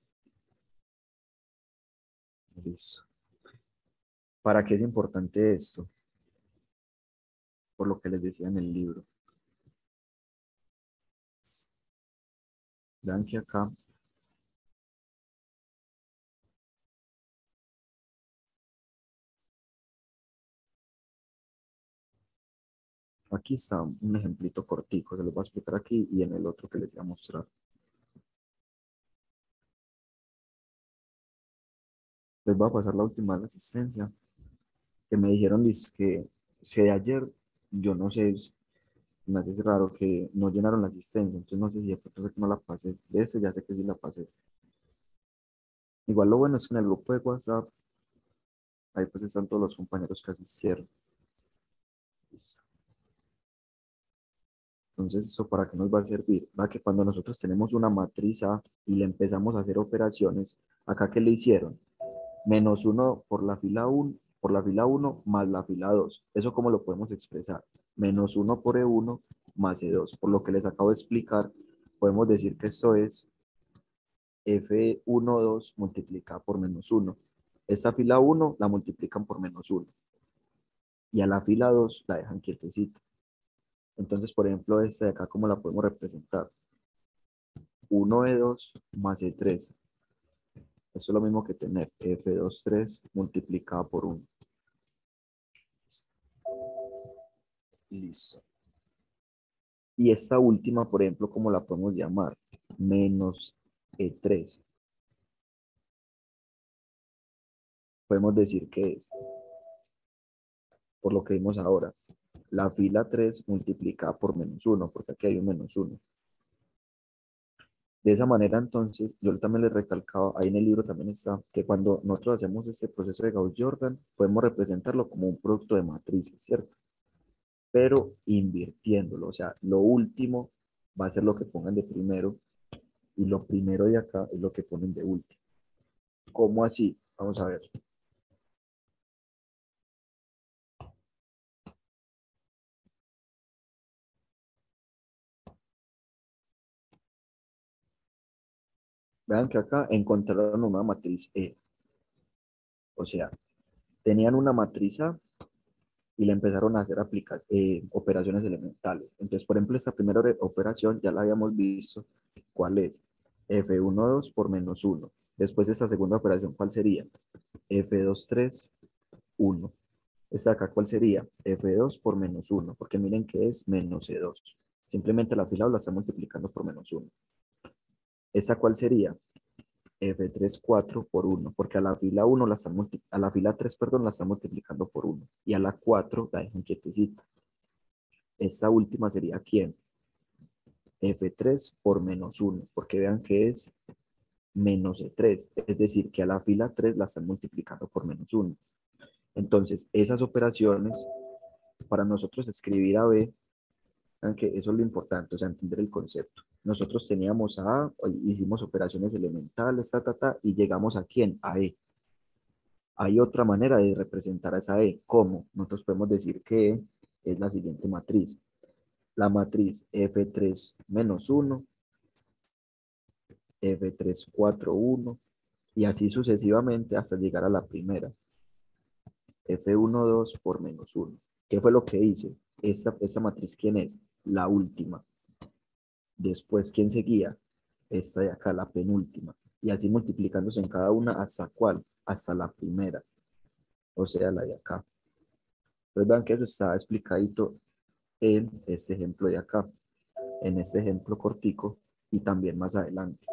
Listo. ¿Para qué es importante esto? Por lo que les decía en el libro. Vean que acá aquí está un ejemplito cortico, se lo voy a explicar aquí y en el otro que les voy a mostrar. Les voy a pasar la última de la asistencia, que me dijeron que de ayer, yo no sé, me hace raro que no llenaron la asistencia, entonces no sé si de pronto fue que no la pasé. De ese ya sé que sí la pasé. Igual lo bueno es que en el grupo de WhatsApp, ahí pues están todos los compañeros que asistieron. Listo. Entonces, ¿eso para qué nos va a servir? Va que cuando nosotros tenemos una matriz A y le empezamos a hacer operaciones, acá ¿qué le hicieron? Menos 1 por la fila 1, por la fila 1 más la fila 2. ¿Eso cómo lo podemos expresar? Menos 1 por E1 más E2. Por lo que les acabo de explicar, podemos decir que esto es F12 multiplicado por menos 1. Esta fila 1 la multiplican por menos 1. Y a la fila 2 la dejan quietecita. Entonces, por ejemplo, esta de acá, ¿cómo la podemos representar? 1E2 más E3. Eso es lo mismo que tener F23 multiplicado por 1. Listo. Y esta última, por ejemplo, ¿cómo la podemos llamar? Menos E3. Podemos decir que es, por lo que vimos ahora, la fila 3 multiplicada por menos 1, porque aquí hay un menos 1. De esa manera, entonces, yo también les recalcaba, ahí en el libro también está, que cuando nosotros hacemos este proceso de Gauss-Jordan, podemos representarlo como un producto de matrices, ¿cierto? Pero invirtiéndolo, o sea, lo último va a ser lo que pongan de primero y lo primero de acá es lo que ponen de último. ¿Cómo así? Vamos a ver. Vean que acá encontraron una matriz E. O sea, tenían una matriz A y le empezaron a hacer operaciones elementales. Entonces, por ejemplo, esta primera operación ya la habíamos visto. ¿Cuál es? F12 por menos 1. Después esta segunda operación, ¿cuál sería? F23, 1. Esta de acá, ¿cuál sería? F2 por menos 1, porque miren que es menos E2. Simplemente la fila la está multiplicando por menos 1. ¿Esta cuál sería? F3, 4 por 1, porque a la fila 1 a la fila 3, perdón, la está multiplicando por 1. Y a la 4 la dejan quietecita. Esta última sería ¿quién? F3 por menos 1, porque vean que es menos E3. Es decir, que a la fila 3 la están multiplicando por menos 1. Entonces, esas operaciones, para nosotros escribir a B, aunque eso es lo importante, o sea, entender el concepto. Nosotros teníamos a A, hicimos operaciones elementales, y llegamos a ¿quién? A E. Hay otra manera de representar a esa E. ¿Cómo? Nosotros podemos decir que E es la siguiente matriz. La matriz F3 menos 1, F3, 4, 1, y así sucesivamente hasta llegar a la primera. F1, 2 por menos 1. ¿Qué fue lo que hice? Esta matriz, ¿quién es? La última. Después, ¿quién seguía? Esta de acá, la penúltima. Y así multiplicándose en cada una, ¿hasta cuál? Hasta la primera. O sea, la de acá. Entonces vean que eso está explicadito en este ejemplo de acá. En este ejemplo cortico y también más adelante.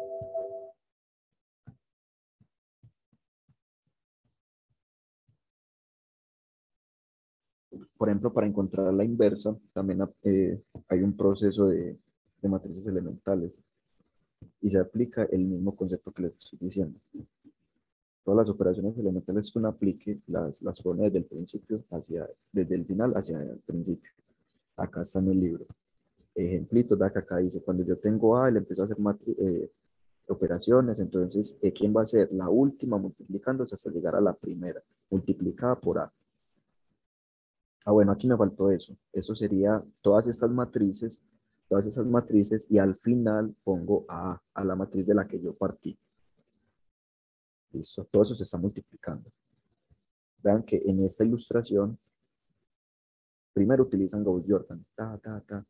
Por ejemplo, para encontrar la inversa, también hay un proceso de matrices elementales y se aplica el mismo concepto que les estoy diciendo. Todas las operaciones elementales que uno aplique las pone desde el principio desde el final hacia el principio. Acá está en el libro. Ejemplitos de acá dice, cuando yo tengo A, le empiezo a hacer operaciones, entonces, ¿quién va a ser? La última multiplicándose hasta llegar a la primera, multiplicada por A. Ah, bueno, aquí me faltó eso. Eso sería todas esas matrices, y al final pongo a la matriz de la que yo partí. Listo, todo eso se está multiplicando. Vean que en esta ilustración, primero utilizan Gauss-Jordan, ta, ta, ta.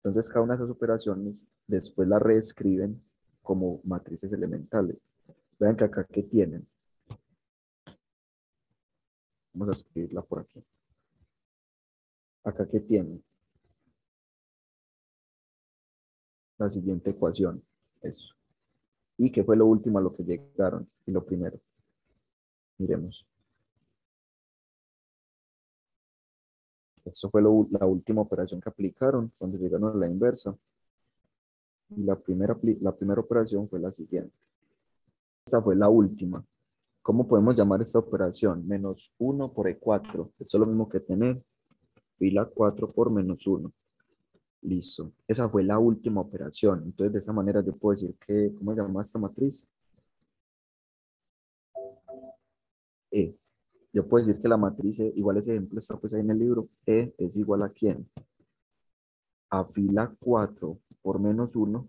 Entonces, cada una de esas operaciones después la reescriben como matrices elementales. Vean que acá, ¿qué tienen? Vamos a escribirla por aquí. Acá, ¿qué tienen? La siguiente ecuación. Eso. ¿Y qué fue lo último a lo que llegaron? Y lo primero. Miremos. Eso fue la última operación que aplicaron cuando llegaron a la inversa. Y la primera operación fue la siguiente. Esta fue la última. ¿Cómo podemos llamar esta operación? Menos 1 por E4. Esto es lo mismo que tener fila 4 por menos 1. Listo. Esa fue la última operación. Entonces, de esa manera yo puedo decir que, ¿cómo se llama esta matriz? E. Yo puedo decir que la matriz E, igual ese ejemplo está pues ahí en el libro, E es igual a ¿quién? A fila 4 por menos 1,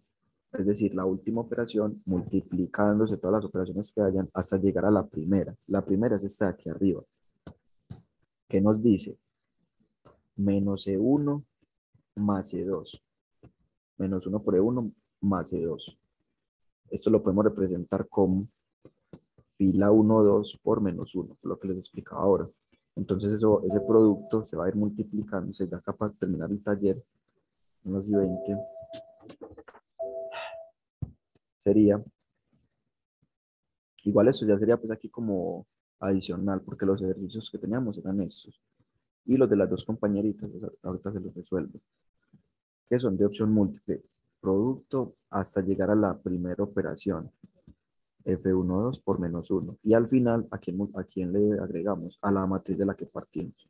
es decir, la última operación multiplicándose todas las operaciones que hayan hasta llegar a la primera. La primera es esta de aquí arriba. ¿Qué nos dice? Menos E1 más E2. Menos 1 por E1 más E2. Esto lo podemos representar como fila 1, 2 por menos 1, por lo que les explicaba ahora. Entonces ese producto se va a ir multiplicándose ya capaz de terminar el taller, unos 20, sería, igual eso ya sería pues aquí como adicional, porque los ejercicios que teníamos eran estos. Y los de las dos compañeritas, ahorita se los resuelvo, que son de opción múltiple, producto hasta llegar a la primera operación. F12 por menos 1. Y al final, ¿a quién le agregamos? A la matriz de la que partimos.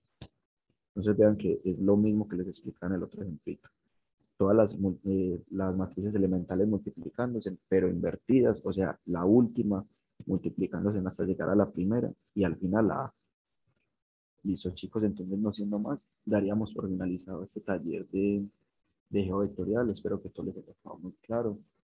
Entonces vean que es lo mismo que les explican en el otro ejemplito. Todas las matrices elementales multiplicándose, pero invertidas, o sea, la última multiplicándose hasta llegar a la primera y al final a A. Listo, chicos, entonces no siendo más, daríamos por finalizado este taller de geovectorial. Espero que todo les haya quedado muy claro.